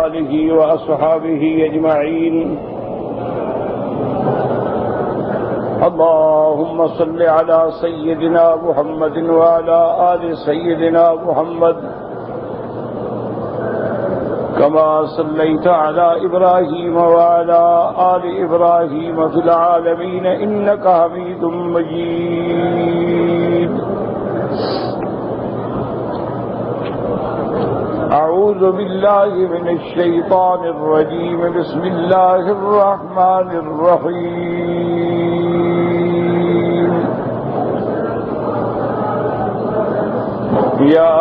آلہ وأصحابہ اجمعین اللہم صل علی سیدنا محمد وعلی آل سیدنا محمد كما صليت على إبراهيم وعلى آل إبراهيم في العالمين إنك حميد مجيد أعوذ بالله من الشيطان الرجيم بسم الله الرحمن الرحيم يا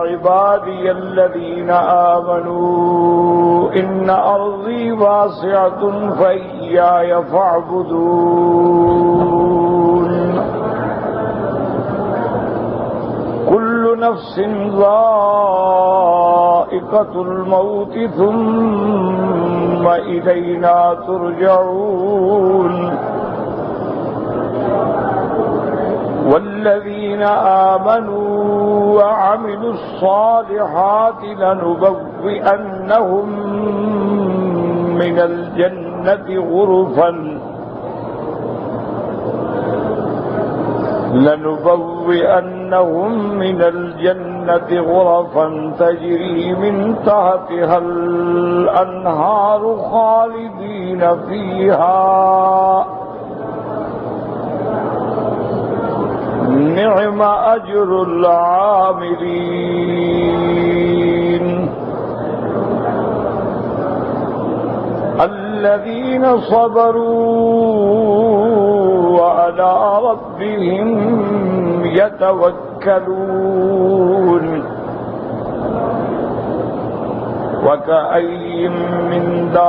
عبادي الذين آمنوا إن أرضي واسعة فإياي فاعبدون كل نفس ذائقة الموت ثم إلينا ترجعون والذين آمنوا وعملوا الصالحات لنبوئنهم من الجنة غرفا تجري من تحتها الأنهار خالدين فيها نعم أجر العاملين الذين صبروا وعلى ربهم يتوكلون وكأي من دابة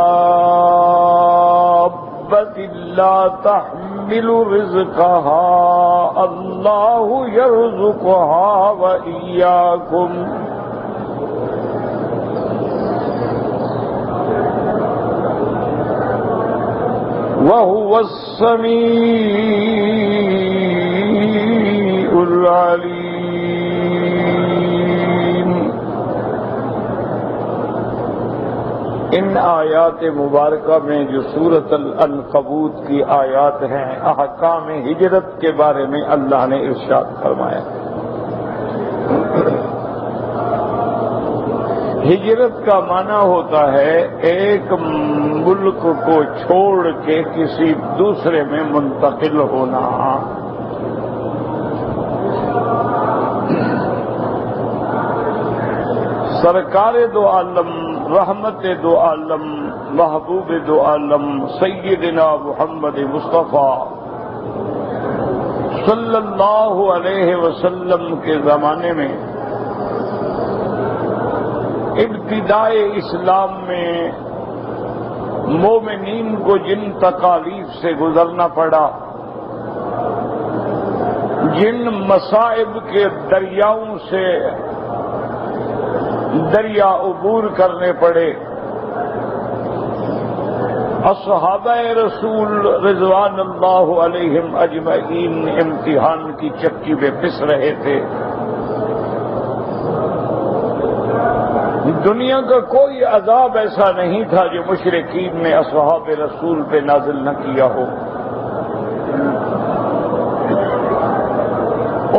لا تحمل رزقها الله يرزقها وإياكم وهو السميع العليم. ان آیات مبارکہ میں جو سورۃ العنکبوت کی آیات ہیں، احکام ہجرت کے بارے میں اللہ نے ارشاد فرمایا. ہجرت کا معنی ہوتا ہے ایک ملک کو چھوڑ کے کسی دوسرے میں منتقل ہونا. سرکار دو عالم، رحمت دو عالم، محبوب دو عالم سیدنا محمد مصطفیٰ صلی اللہ علیہ وسلم کے زمانے میں ابتدائے اسلام میں مومنین کو جن تکالیف سے گزرنا پڑا، جن مصائب کے دریاؤں سے دریا عبور کرنے پڑے، اصحابہ رسول رضوان اللہ علیہم اجمعین امتحان کی چکی پہ پس رہے تھے. دنیا کا کوئی عذاب ایسا نہیں تھا جو مشرکین نے اصحاب رسول پہ نازل نہ کیا ہو.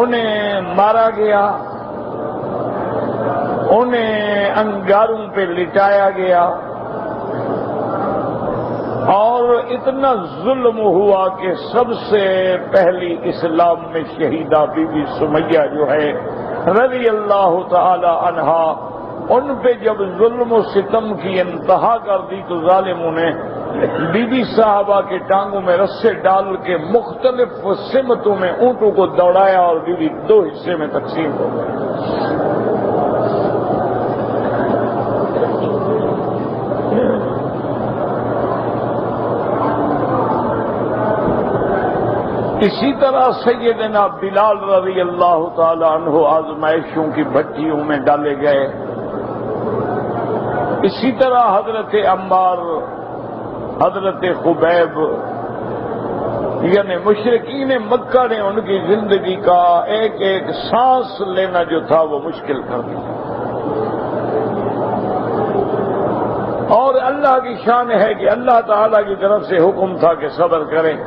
انہیں مارا گیا، انہیں انگاروں پہ لٹایا گیا، اور اتنا ظلم ہوا کہ سب سے پہلی اسلام میں شہیدہ بی بی سمیہ جو ہے رضی اللہ تعالی عنہا، ان پہ جب ظلم و ستم کی انتہا کر دی تو ظالموں نے بی بی صاحبہ کے ٹانگوں میں رسے ڈال کے مختلف سمتوں میں اونٹوں کو دوڑایا اور بی بی دو حصے میں تقسیم ہو گئی. اسی طرح سیدنا بلال رضی اللہ تعالی عنہ آزمائشوں کی بھٹیوں میں ڈالے گئے. اسی طرح حضرت عمار، حضرت خبیب، یعنی مشرکین مکہ نے ان کی زندگی کا ایک ایک سانس لینا جو تھا وہ مشکل کر دیا. اللہ کی شان ہے کہ اللہ تعالی کی طرف سے حکم تھا کہ صبر کریں،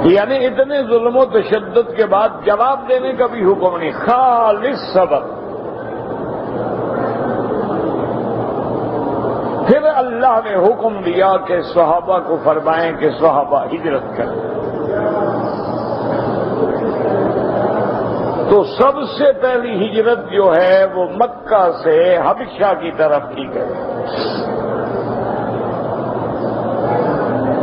یعنی اتنے ظلم و تشدد کے بعد جواب دینے کا بھی حکم نہیں، خالص صبر۔ پھر اللہ نے حکم دیا کہ صحابہ کو فرمائیں کہ صحابہ ہجرت کریں۔ تو سب سے پہلی ہجرت جو ہے وہ مکہ سے حبشہ کی طرف کی گئی،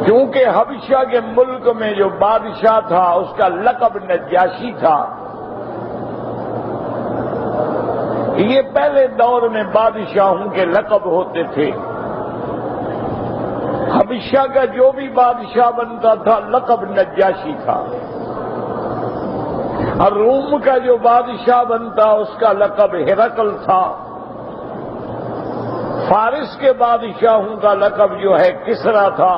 کیونکہ حبشہ کے ملک میں جو بادشاہ تھا اس کا لقب نجاشی تھا۔ یہ پہلے دور میں بادشاہوں کے لقب ہوتے تھے، حبشہ کا جو بھی بادشاہ بنتا تھا لقب نجاشی تھا، اور روم کا جو بادشاہ بنتا اس کا لقب ہرقل تھا، فارس کے بادشاہوں کا لقب جو ہے کسرا تھا،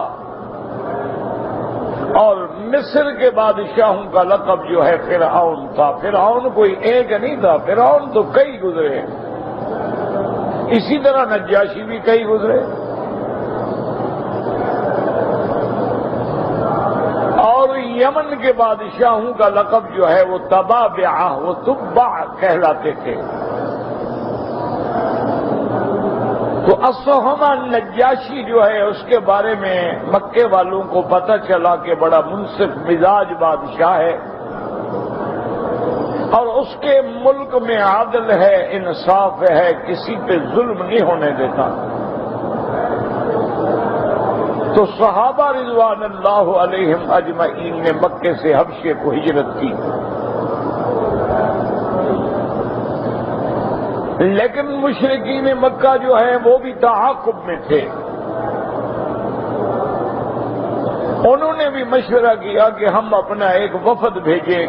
اور مصر کے بادشاہوں کا لقب جو ہے فرعون تھا۔ فرعون کوئی ایک نہیں تھا، فرعون تو کئی گزرے، اسی طرح نجاشی بھی کئی گزرے۔ اور یمن کے بادشاہوں کا لقب جو ہے وہ تبابعہ، وہ تبع کہلاتے تھے۔ تو اصحمہ نجاشی جو ہے اس کے بارے میں مکے والوں کو پتہ چلا کہ بڑا منصف مزاج بادشاہ ہے، اور اس کے ملک میں عدل ہے، انصاف ہے، کسی پہ ظلم نہیں ہونے دیتا۔ تو صحابہ رضوان اللہ علیہم اجمعین نے مکے سے حبشے کو ہجرت کی، لیکن مشرکین مکہ جو ہیں وہ بھی تعاقب میں تھے۔ انہوں نے بھی مشورہ کیا کہ ہم اپنا ایک وفد بھیجیں،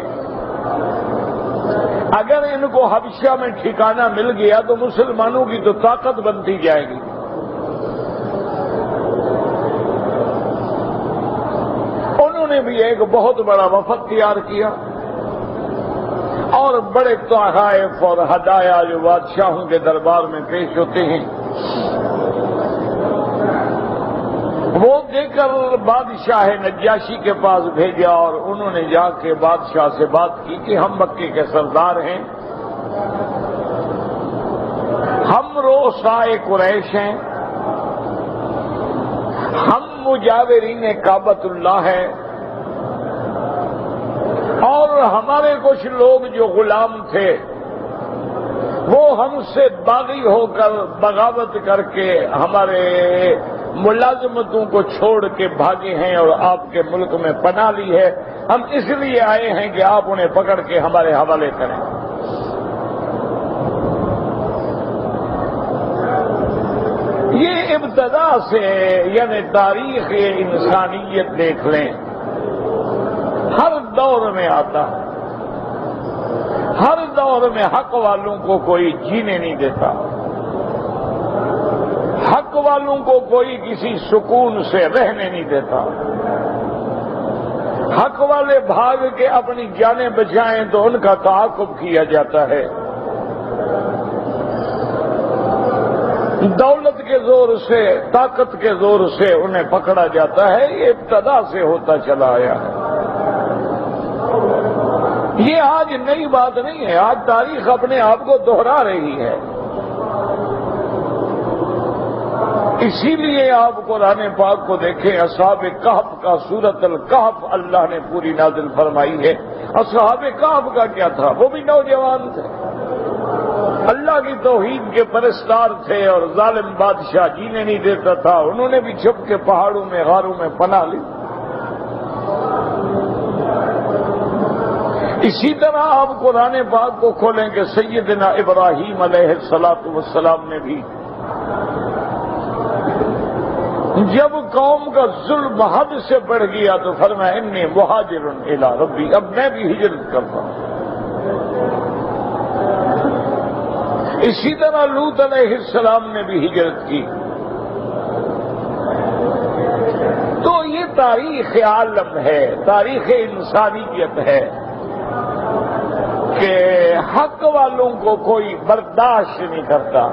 اگر ان کو حبشہ میں ٹھکانہ مل گیا تو مسلمانوں کی تو طاقت بنتی جائے گی۔ انہوں نے بھی ایک بہت بڑا وفد تیار کیا، اور بڑے تحائف اور ہدایہ جو بادشاہوں کے دربار میں پیش ہوتے ہیں وہ دے کر بادشاہ نجاشی کے پاس بھیجا، اور انہوں نے جا کے بادشاہ سے بات کی کہ ہم مکے کے سردار ہیں، ہم رؤسائے قریش ہیں، ہم مجاورین کعبۃ اللہ ہیں، اور ہمارے کچھ لوگ جو غلام تھے وہ ہم سے باغی ہو کر بغاوت کر کے ہمارے ملازمتوں کو چھوڑ کے بھاگے ہیں اور آپ کے ملک میں پناہ لی ہے، ہم اس لیے آئے ہیں کہ آپ انہیں پکڑ کے ہمارے حوالے کریں۔ یہ ابتدا سے یعنی تاریخ انسانیت دیکھ لیں، ہر دور میں آتا ہے، ہر دور میں حق والوں کو کوئی جینے نہیں دیتا، حق والوں کو کوئی کسی سکون سے رہنے نہیں دیتا۔ حق والے بھاگ کے اپنی جانیں بچائیں تو ان کا تعاقب کیا جاتا ہے، دولت کے زور سے، طاقت کے زور سے انہیں پکڑا جاتا ہے۔ یہ ابتدا سے ہوتا چلا آیا ہے، یہ آج نئی بات نہیں ہے، آج تاریخ اپنے آپ کو دوہرا رہی ہے۔ اسی لیے آپ قرآن پاک کو دیکھیں، اصحاب کہف کا سورۃ الکہف اللہ نے پوری نازل فرمائی ہے۔ اصحاب کہف کا کیا تھا؟ وہ بھی نوجوان تھے، اللہ کی توحید کے پرستار تھے، اور ظالم بادشاہ جینے نہیں دیتا تھا، انہوں نے بھی چھپ کے پہاڑوں میں غاروں میں پناہ لی۔ اسی طرح آپ قرآن پاک کو کھولیں کہ سیدنا ابراہیم علیہ السلام نے بھی جب قوم کا ظلم حد سے بڑھ گیا تو فرمایا انی مہاجر الی ربی، اب میں بھی ہجرت کرتا ہوں۔ اسی طرح لوط علیہ السلام نے بھی ہجرت کی۔ تو یہ تاریخ عالم ہے، تاریخ انسانیت ہے کہ حق والوں کو کوئی برداشت نہیں کرتا.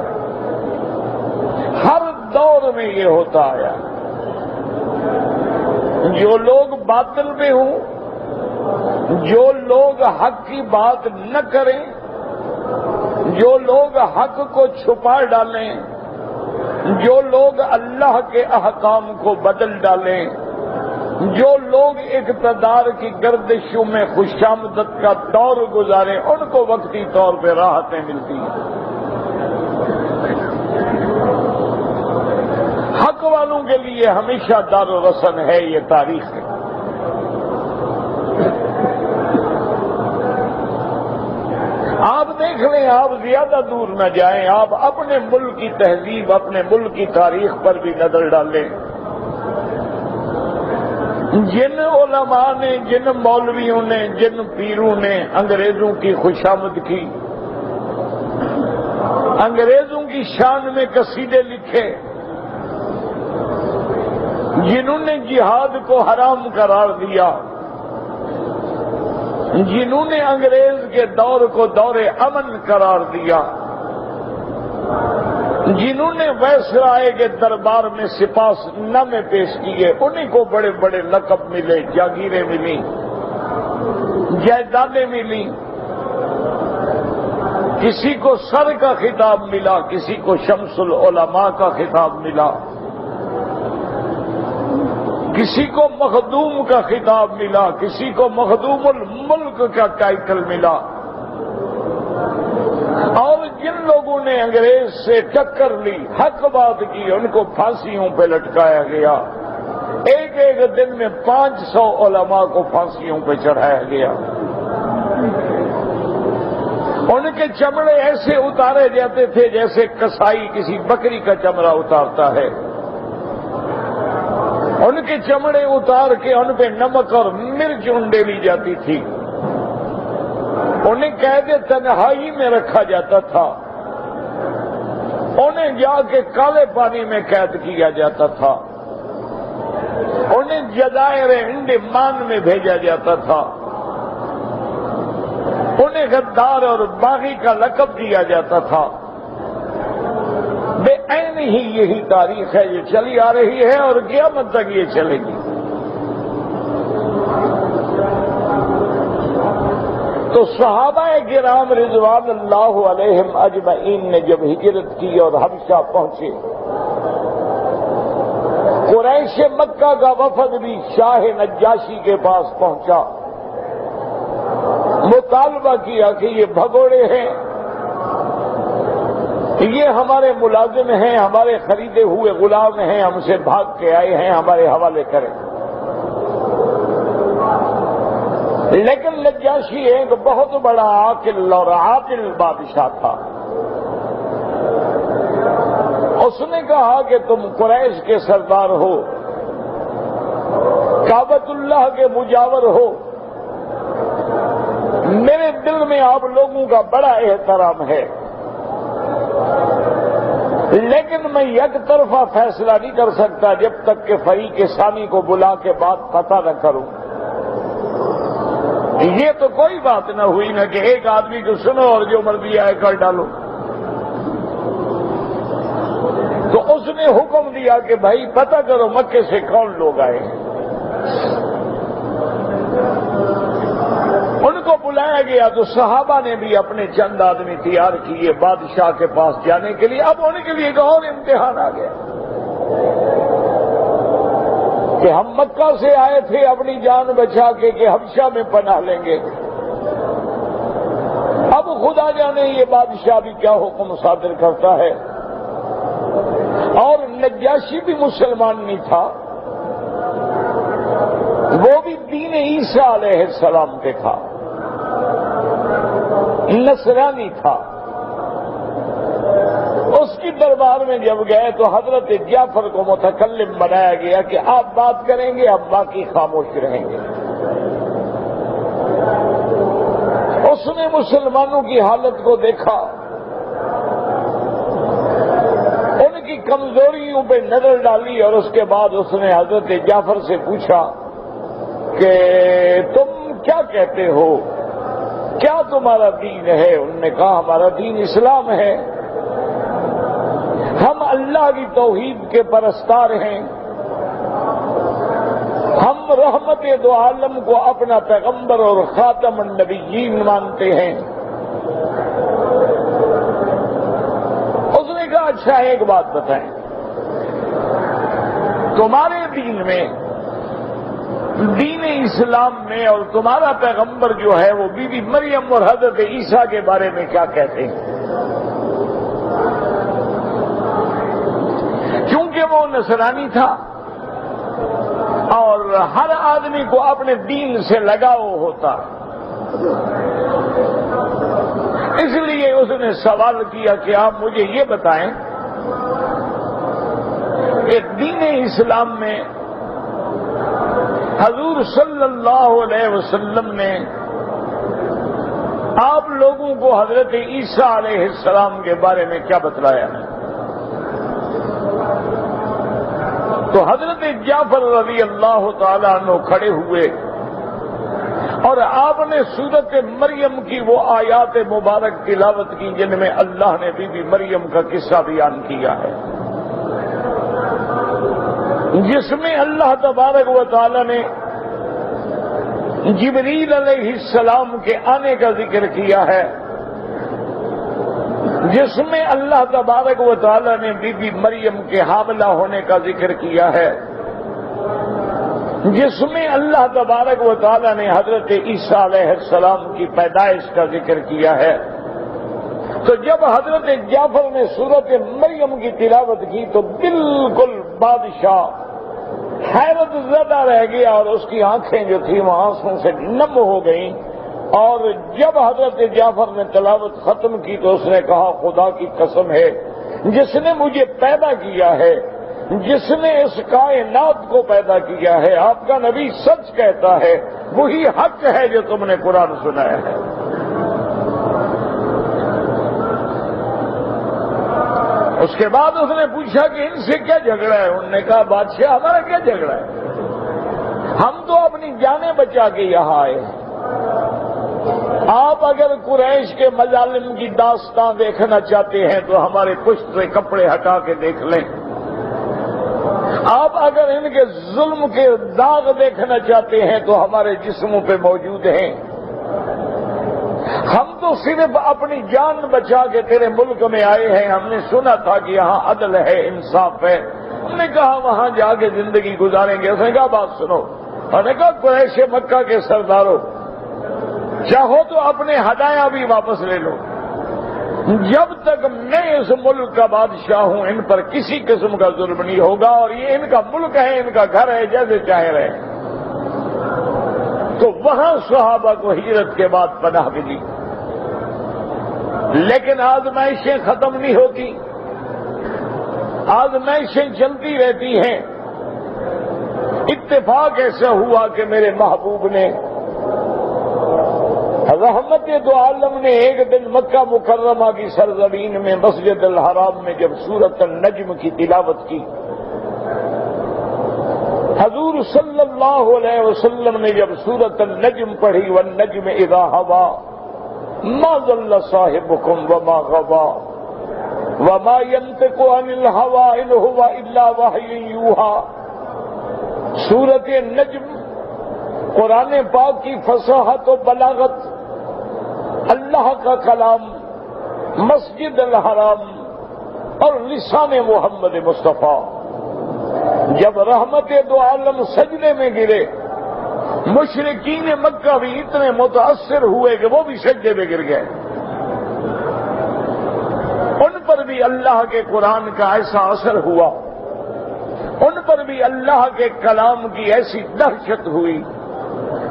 ہر دور میں یہ ہوتا آیا. جو لوگ باطل میں ہوں، جو لوگ حق کی بات نہ کریں، جو لوگ حق کو چھپا ڈالیں، جو لوگ اللہ کے احکام کو بدل ڈالیں، جو لوگ اقتدار کی گردشوں میں خوشامدد کا دور گزاریں، ان کو وقتی طور پہ راحتیں ملتی ہیں. حق والوں کے لیے ہمیشہ دار و رسن ہے. یہ تاریخ ہے. آپ دیکھ لیں، آپ زیادہ دور نہ جائیں، آپ اپنے ملک کی تہذیب، اپنے ملک کی تاریخ پر بھی نظر ڈالیں. جن علماء نے، جن مولویوں نے، جن پیروں نے انگریزوں کی خوشامد کی، انگریزوں کی شان میں قصیدے لکھے، جنہوں نے جہاد کو حرام قرار دیا، جنہوں نے انگریز کے دور کو دور امن قرار دیا، جنہوں نے وائسرائے کے دربار میں سپاس نامے پیش کیے، انہیں کو بڑے بڑے لقب ملے، جاگیریں ملی، جائیدادیں ملی. کسی کو سر کا خطاب ملا، کسی کو شمس العلماء کا خطاب ملا، کسی کو مخدوم کا خطاب ملا، کسی کو مخدوم الملک کا ٹائٹل ملا. اور جن لوگوں نے انگریز سے ٹکر لی، حق بات کی، ان کو پھانسیوں پہ لٹکایا گیا. ایک ایک دن میں 500 علماء کو پھانسیوں پہ چڑھایا گیا. ان کے چمڑے ایسے اتارے جاتے تھے جیسے کسائی کسی بکری کا چمڑا اتارتا ہے. ان کے چمڑے اتار کے ان پہ نمک اور مرچ انڈیلی جاتی تھی. انہیں قید تنہائی میں رکھا جاتا تھا. انہیں جا کے کالے پانی میں قید کیا جاتا تھا. انہیں جزائر انڈمان میں بھیجا جاتا تھا. انہیں غدار اور باغی کا لقب دیا جاتا تھا. بے عین ہی یہی تاریخ ہے، یہ چلی آ رہی ہے اور قیامت تک یہ چلے گی. تو صحابہ کرام رضوان اللہ علیہم اجمعین نے جب ہجرت کی اور حبشہ پہنچے، قریش مکہ کا وفد بھی شاہ نجاشی کے پاس پہنچا، مطالبہ کیا کہ یہ بھگوڑے ہیں، یہ ہمارے ملازم ہیں، ہمارے خریدے ہوئے غلام ہیں، ہم سے بھاگ کے آئے ہیں، ہمارے حوالے کریں. لیکن نجاشی ایک بہت بڑا عاقل اور عادل بادشاہ تھا. اس نے کہا کہ تم قریش کے سردار ہو، کعبۃ اللہ کے مجاور ہو، میرے دل میں آپ لوگوں کا بڑا احترام ہے، لیکن میں یک طرفہ فیصلہ نہیں کر سکتا جب تک کہ فریق ثانی کو بلا کے بات پتہ نہ کروں. یہ تو کوئی بات نہ ہوئی نا کہ ایک آدمی کو سنو اور جو مرضی آئے کر ڈالو. تو اس نے حکم دیا کہ بھائی پتہ کرو مکے سے کون لوگ آئے ہیں. ان کو بلایا گیا تو صحابہ نے بھی اپنے چند آدمی تیار کیے بادشاہ کے پاس جانے کے لیے. اب ان کے لیے ایک اور امتحان آ گیا کہ ہم مکہ سے آئے تھے اپنی جان بچا کے کہ حبشہ میں پناہ لیں گے. اب خدا جانے یہ بادشاہ بھی کیا حکم صادر کرتا ہے. اور نجاشی بھی مسلمان نہیں تھا، وہ بھی دین عیسیٰ علیہ السلام پہ تھا، نصرانی تھا. اس کی دربار میں جب گئے تو حضرت جعفر کو متکلم بنایا گیا کہ آپ بات کریں گے، اب باقی خاموش رہیں گے. اس نے مسلمانوں کی حالت کو دیکھا، ان کی کمزوریوں پہ نظر ڈالی، اور اس کے بعد اس نے حضرت جعفر سے پوچھا کہ تم کیا کہتے ہو کیا تمہارا دین ہے؟ انہوں نے کہا ہمارا دین اسلام ہے، ہم اللہ کی توحید کے پرستار ہیں، ہم رحمت دو عالم کو اپنا پیغمبر اور خاتم النبیین مانتے ہیں۔ اس نے کہا اچھا ایک بات بتائیں، تمہارے دین میں، دین اسلام میں، اور تمہارا پیغمبر جو ہے وہ بی بی مریم اور حضرت عیسیٰ کے بارے میں کیا کہتے ہیں؟ کیونکہ وہ نصرانی تھا اور ہر آدمی کو اپنے دین سے لگاؤ ہوتا، اس لیے اس نے سوال کیا کہ آپ مجھے یہ بتائیں کہ دین اسلام میں حضور صلی اللہ علیہ وسلم نے آپ لوگوں کو حضرت عیسیٰ علیہ السلام کے بارے میں کیا بتلایا ہے؟ تو حضرت جعفر رضی اللہ تعالیٰ عنہ کھڑے ہوئے اور آپ نے سورت مریم کی وہ آیات مبارک تلاوت کی جن میں اللہ نے بی بی مریم کا قصہ بیان کیا ہے، جس میں اللہ تبارک و تعالی نے جبریل علیہ السلام کے آنے کا ذکر کیا ہے، جس میں اللہ تبارک و تعالی نے بی بی مریم کے حاملہ ہونے کا ذکر کیا ہے، جس میں اللہ تبارک و تعالی نے حضرت عیسیٰ علیہ السلام کی پیدائش کا ذکر کیا ہے۔ تو جب حضرت جعفر نے سورت مریم کی تلاوت کی تو بالکل بادشاہ حیرت زدہ رہ گیا اور اس کی آنکھیں جو تھیں وہ آنسوں سے نم ہو گئیں، اور جب حضرت جعفر نے تلاوت ختم کی تو اس نے کہا خدا کی قسم ہے جس نے مجھے پیدا کیا ہے، جس نے اس کائنات کو پیدا کیا ہے، آپ کا نبی سچ کہتا ہے، وہی حق ہے جو تم نے قرآن سنایا ہے۔ اس کے بعد اس نے پوچھا کہ ان سے کیا جھگڑا ہے؟ انہوں نے کہا بادشاہ ہمارا کیا جھگڑا ہے، ہم تو اپنی جانیں بچا کے یہاں آئے ہیں۔ آپ اگر قریش کے مظالم کی داستان دیکھنا چاہتے ہیں تو ہمارے پشت سے کپڑے ہٹا کے دیکھ لیں، آپ اگر ان کے ظلم کے داغ دیکھنا چاہتے ہیں تو ہمارے جسموں پہ موجود ہیں۔ ہم تو صرف اپنی جان بچا کے تیرے ملک میں آئے ہیں، ہم نے سنا تھا کہ یہاں عدل ہے، انصاف ہے، ہم نے کہا وہاں جا کے زندگی گزاریں گے۔ اس نے کہا بات سنو، اور نے کہا قریش مکہ کے سرداروں چاہو تو اپنے ہدایہ بھی واپس لے لو، جب تک میں اس ملک کا بادشاہ ہوں ان پر کسی قسم کا ظلم نہیں ہوگا، اور یہ ان کا ملک ہے، ان کا گھر ہے، جیسے چاہے رہے۔ تو وہاں صحابہ کو ہجرت کے بعد پناہ ملی، لیکن آزمائشیں ختم نہیں ہوتی، آزمائشیں چلتی رہتی ہیں۔ اتفاق ایسا ہوا کہ میرے محبوب نے رحمت دو عالم نے ایک دن مکہ مکرمہ کی سرزمین میں مسجد الحرام میں جب سورۃ النجم کی تلاوت کی، حضور صلی اللہ علیہ وسلم نے جب سورۃ النجم پڑھی والنجم اذا ہوا ما ضل صاحبکم وما غوا وما ينطق عن الهوى ان هو الا وحی یوحی، سورۃ النجم قرآن پاک کی فصاحت و بلاغت، اللہ کا کلام، مسجد الحرام اور لسان محمد مصطفیٰ، جب رحمت دو عالم سجدے میں گرے، مشرکین مکہ بھی اتنے متاثر ہوئے کہ وہ بھی سجدے میں گر گئے، ان پر بھی اللہ کے قرآن کا ایسا اثر ہوا، ان پر بھی اللہ کے کلام کی ایسی دہشت ہوئی،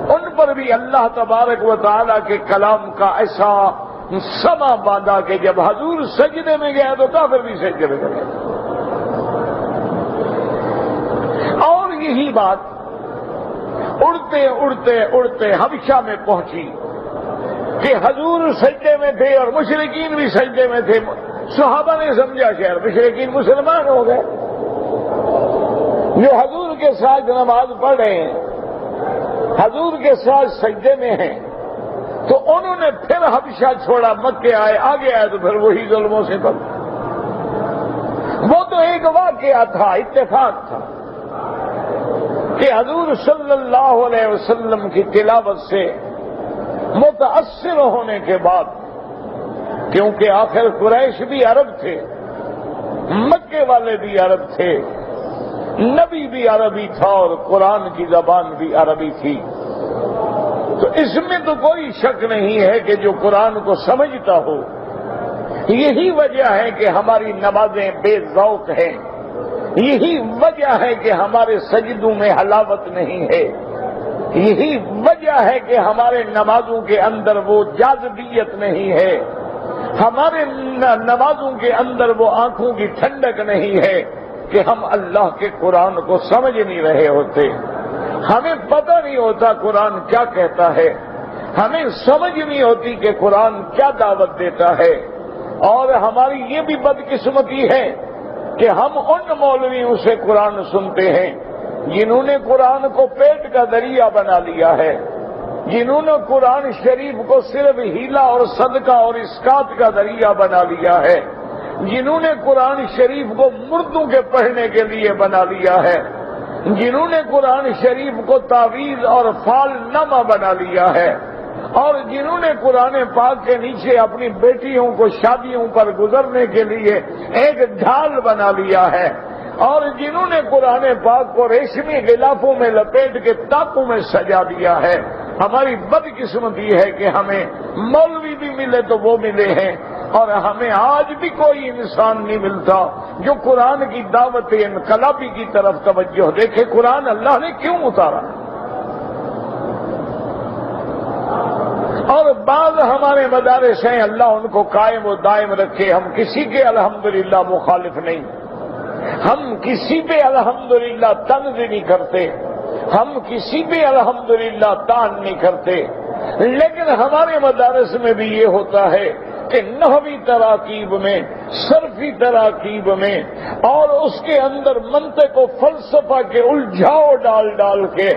ان پر بھی اللہ تبارک و تعالیٰ کے کلام کا ایسا سما باندھا کہ جب حضور سجدے میں گیا تو کافر بھی سجدے میں گئے۔ اور یہی بات اڑتے اڑتے اڑتے حبشہ میں پہنچی کہ حضور سجدے میں تھے اور مشرکین بھی سجدے میں تھے۔ صحابہ نے سمجھا شہر مشرکین مسلمان ہو گئے، جو حضور کے ساتھ نماز پڑھ رہے ہیں، حضور کے ساتھ سجدے میں ہیں، تو انہوں نے پھر حبشہ چھوڑا، مکے آئے، آگے آئے تو پھر وہی ظلموں سے بل۔ وہ تو ایک واقعہ تھا، اتفاق تھا کہ حضور صلی اللہ علیہ وسلم کی تلاوت سے متاثر ہونے کے بعد، کیونکہ آخر قریش بھی عرب تھے، مکے والے بھی عرب تھے، نبی بھی عربی تھا اور قرآن کی زبان بھی عربی تھی، تو اس میں تو کوئی شک نہیں ہے کہ جو قرآن کو سمجھتا ہو۔ یہی وجہ ہے کہ ہماری نمازیں بے ذوق ہیں، یہی وجہ ہے کہ ہمارے سجدوں میں حلاوت نہیں ہے، یہی وجہ ہے کہ ہمارے نمازوں کے اندر وہ جاذبیت نہیں ہے، ہمارے نمازوں کے اندر وہ آنکھوں کی ٹھنڈک نہیں ہے کہ ہم اللہ کے قرآن کو سمجھ نہیں رہے ہوتے، ہمیں پتہ نہیں ہوتا قرآن کیا کہتا ہے، ہمیں سمجھ نہیں ہوتی کہ قرآن کیا دعوت دیتا ہے۔ اور ہماری یہ بھی بدقسمتی ہے کہ ہم ان مولویوں سے قرآن سنتے ہیں جنہوں نے قرآن کو پیٹ کا ذریعہ بنا لیا ہے، جنہوں نے قرآن شریف کو صرف ہیلا اور صدقہ اور اسقاط کا ذریعہ بنا لیا ہے، جنہوں نے قرآن شریف کو مردوں کے پڑھنے کے لیے بنا لیا ہے، جنہوں نے قرآن شریف کو تعویذ اور فال نامہ بنا لیا ہے، اور جنہوں نے قرآن پاک کے نیچے اپنی بیٹیوں کو شادیوں پر گزرنے کے لیے ایک ڈھال بنا لیا ہے، اور جنہوں نے قرآن پاک کو ریشمی غلافوں میں لپیٹ کے تاکوں میں سجا دیا ہے۔ ہماری بدقسمتی ہے کہ ہمیں مولوی بھی ملے تو وہ ملے ہیں، اور ہمیں آج بھی کوئی انسان نہیں ملتا جو قرآن کی دعوت انقلابی کی طرف توجہ دیکھے۔ قرآن اللہ نے کیوں اتارا؟ اور بعض ہمارے مدارس ہیں، اللہ ان کو قائم و دائم رکھے، ہم کسی کے الحمدللہ مخالف نہیں، ہم کسی پہ الحمدللہ طنز نہیں کرتے، ہم کسی پہ الحمدللہ تان نہیں کرتے، لیکن ہمارے مدارس میں بھی یہ ہوتا ہے کہ نحوی تراکیب میں، صرفی تراکیب میں، اور اس کے اندر منطق و فلسفہ کے الجھاؤ ڈال ڈال کے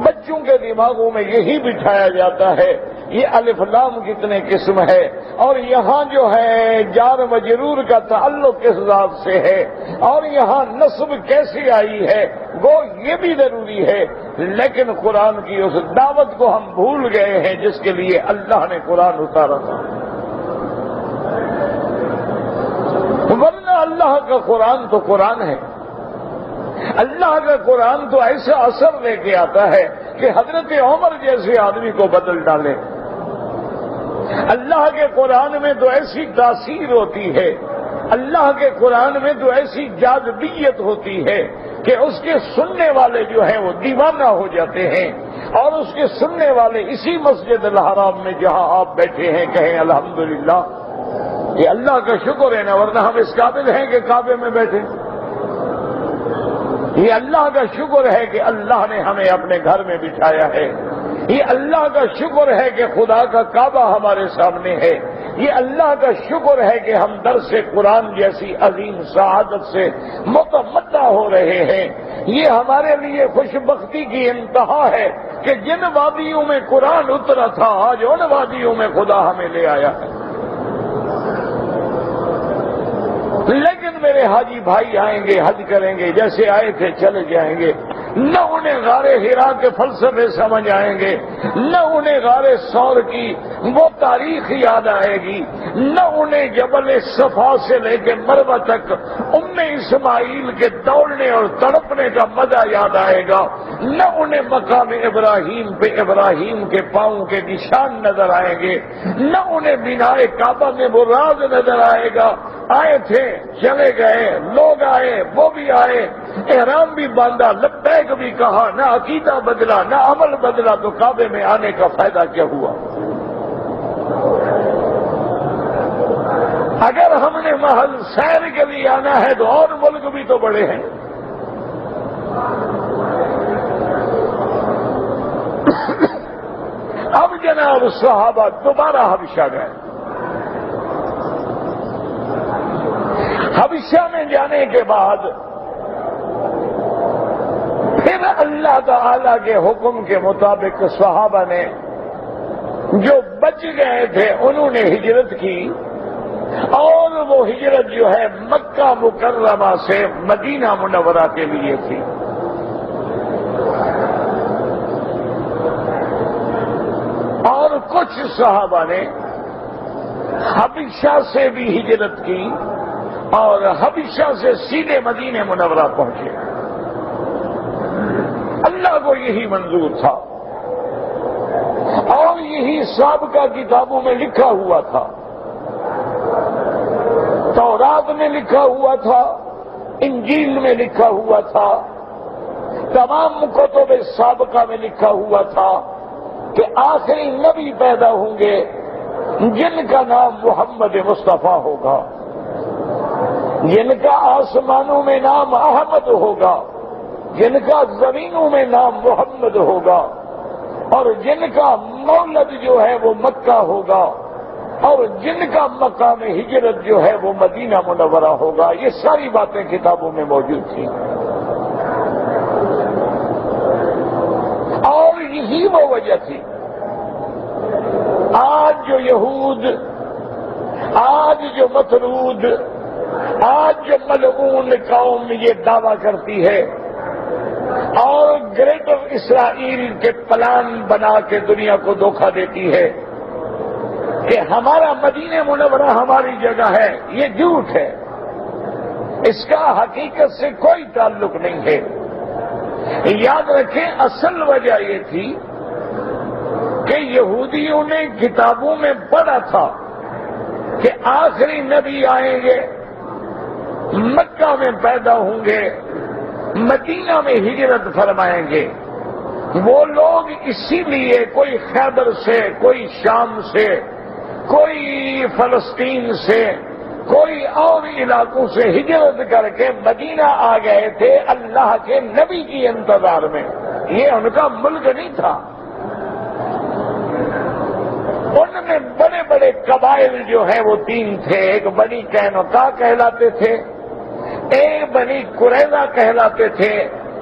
بچوں کے دماغوں میں یہی بٹھایا جاتا ہے یہ الف لام کتنے قسم ہے، اور یہاں جو ہے جار مجرور کا تعلق کس ذات سے ہے، اور یہاں نصب کیسی آئی ہے، وہ یہ بھی ضروری ہے، لیکن قرآن کی اس دعوت کو ہم بھول گئے ہیں جس کے لیے اللہ نے قرآن اتارا تھا۔ ورنہ اللہ کا قرآن تو قرآن ہے، اللہ کا قرآن تو ایسا اثر لے کے آتا ہے کہ حضرت عمر جیسے آدمی کو بدل ڈالے، اللہ کے قرآن میں تو ایسی تاثیر ہوتی ہے، اللہ کے قرآن میں تو ایسی جاذبیت ہوتی ہے کہ اس کے سننے والے جو ہیں وہ دیوانہ ہو جاتے ہیں، اور اس کے سننے والے اسی مسجد الحرام میں جہاں آپ بیٹھے ہیں کہیں الحمدللہ، یہ اللہ کا شکر ہے نا، ورنہ ہم اس قابل ہیں کہ کعبے میں بیٹھے۔ یہ اللہ کا شکر ہے کہ اللہ نے ہمیں اپنے گھر میں بٹھایا ہے، یہ اللہ کا شکر ہے کہ خدا کا کعبہ ہمارے سامنے ہے، یہ اللہ کا شکر ہے کہ ہم درس قرآن جیسی عظیم سعادت سے متمتع ہو رہے ہیں۔ یہ ہمارے لیے خوش بختی کی انتہا ہے کہ جن وادیوں میں قرآن اترا تھا آج ان وادیوں میں خدا ہمیں لے آیا ہے۔ لیکن میرے حاجی بھائی آئیں گے، حج کریں گے، جیسے آئے تھے چلے جائیں گے، نہ انہیں غار حرا کے فلسفے سمجھ آئیں گے، نہ انہیں غار ثور کی وہ تاریخ یاد آئے گی، نہ انہیں جبل صفا سے لے کے مروہ تک اسماعیل کے دوڑنے اور تڑپنے کا مزہ یاد آئے گا، نہ انہیں مقام ابراہیم پہ ابراہیم کے پاؤں کے نشان نظر آئیں گے، نہ انہیں بنائے کعبہ میں وہ راز نظر آئے گا۔ آئے تھے چلے گئے، لوگ آئے وہ بھی آئے، احرام بھی باندھا، لبیک بھی کہا، نہ عقیدہ بدلا نہ عمل بدلا، تو کعبے میں آنے کا فائدہ کیا ہوا؟ اگر ہم نے محض سیر کے لیے آنا ہے تو اور ملک بھی تو بڑے ہیں۔ اب جناب صحابہ دوبارہ حبشہ گئے۔ حبشہ میں جانے کے بعد پھر اللہ تعالی کے حکم کے مطابق صحابہ نے جو بچ گئے تھے انہوں نے ہجرت کی، اور وہ ہجرت جو ہے مکہ مکرمہ سے مدینہ منورہ کے لیے تھی۔ اور کچھ صحابہ نے حبشہ سے بھی ہجرت کی اور حبشہ سے سیدھے مدینہ منورہ پہنچے۔ اللہ کو یہی منظور تھا اور یہی سابقہ کتابوں میں لکھا ہوا تھا، تورات میں لکھا ہوا تھا، انجیل میں لکھا ہوا تھا، تمام کتب سابقہ میں لکھا ہوا تھا کہ آخری نبی پیدا ہوں گے جن کا نام محمد مصطفیٰ ہوگا، جن کا آسمانوں میں نام احمد ہوگا، جن کا زمینوں میں نام محمد ہوگا، اور جن کا مولد جو ہے وہ مکہ ہوگا، اور جن کا مقام ہجرت جو ہے وہ مدینہ منورہ ہوگا۔ یہ ساری باتیں کتابوں میں موجود تھیں، اور یہی وہ وجہ تھی آج جو یہود، آج جو مطرود، آج جو ملعون قوم یہ دعویٰ کرتی ہے اور گریٹر اسرائیل کے پلان بنا کے دنیا کو دھوکہ دیتی ہے کہ ہمارا مدینہ منورہ ہماری جگہ ہے، یہ جھوٹ ہے، اس کا حقیقت سے کوئی تعلق نہیں ہے۔ یاد رکھیں اصل وجہ یہ تھی کہ یہودیوں نے کتابوں میں پڑھا تھا کہ آخری نبی آئیں گے، مکہ میں پیدا ہوں گے، مدینہ میں ہجرت فرمائیں گے۔ وہ لوگ اسی لیے کوئی خیبر سے، کوئی شام سے، کوئی فلسطین سے، کوئی اور علاقوں سے ہجرت کر کے مدینہ آ گئے تھے اللہ کے نبی کی انتظار میں۔ یہ ان کا ملک نہیں تھا۔ ان میں بڑے بڑے قبائل جو ہیں وہ تین تھے، ایک بنی قینقاع کہلاتے تھے، ایک بنی قریظہ کہلاتے تھے،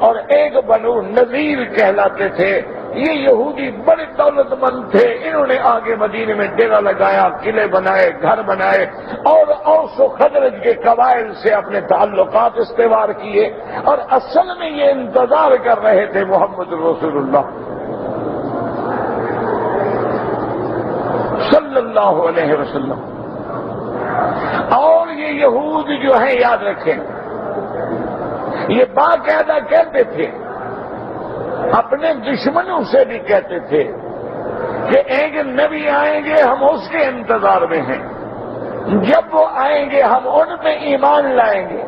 اور ایک بنو نذیر کہلاتے تھے۔ یہ یہودی بڑے دولت مند تھے، انہوں نے آگے مدینے میں ڈیرا لگایا، قلعے بنائے، گھر بنائے، اور اوس و خزرج کے قبائل سے اپنے تعلقات استوار کیے، اور اصل میں یہ انتظار کر رہے تھے محمد رسول اللہ صلی اللہ علیہ وسلم۔ اور یہ یہود جو ہیں یاد رکھیں، یہ باقاعدہ کہتے تھے، اپنے دشمنوں سے بھی کہتے تھے کہ ایک نبی آئیں گے، ہم اس کے انتظار میں ہیں، جب وہ آئیں گے ہم ان پہ ایمان لائیں گے،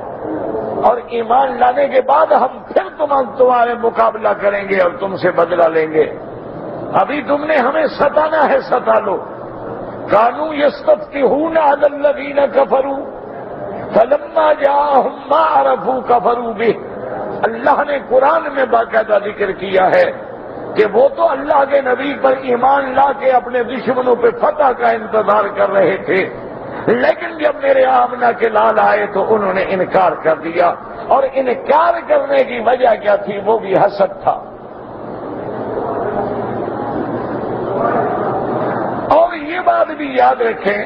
اور ایمان لانے کے بعد ہم پھر تمہارے مقابلہ کریں گے اور تم سے بدلہ لیں گے۔ ابھی تم نے ہمیں ستانا ہے، ستا لو۔ کانوا یستفتحون علی الذین کفروا فلما جاءہم ما عرفوا کفروا بہ۔ اللہ نے قرآن میں باقاعدہ ذکر کیا ہے کہ وہ تو اللہ کے نبی پر ایمان لا کے اپنے دشمنوں پہ فتح کا انتظار کر رہے تھے، لیکن جب میرے آمنہ کے لال آئے تو انہوں نے انکار کر دیا، اور انکار کرنے کی وجہ کیا تھی؟ وہ بھی حسد تھا۔ اور یہ بات بھی یاد رکھیں،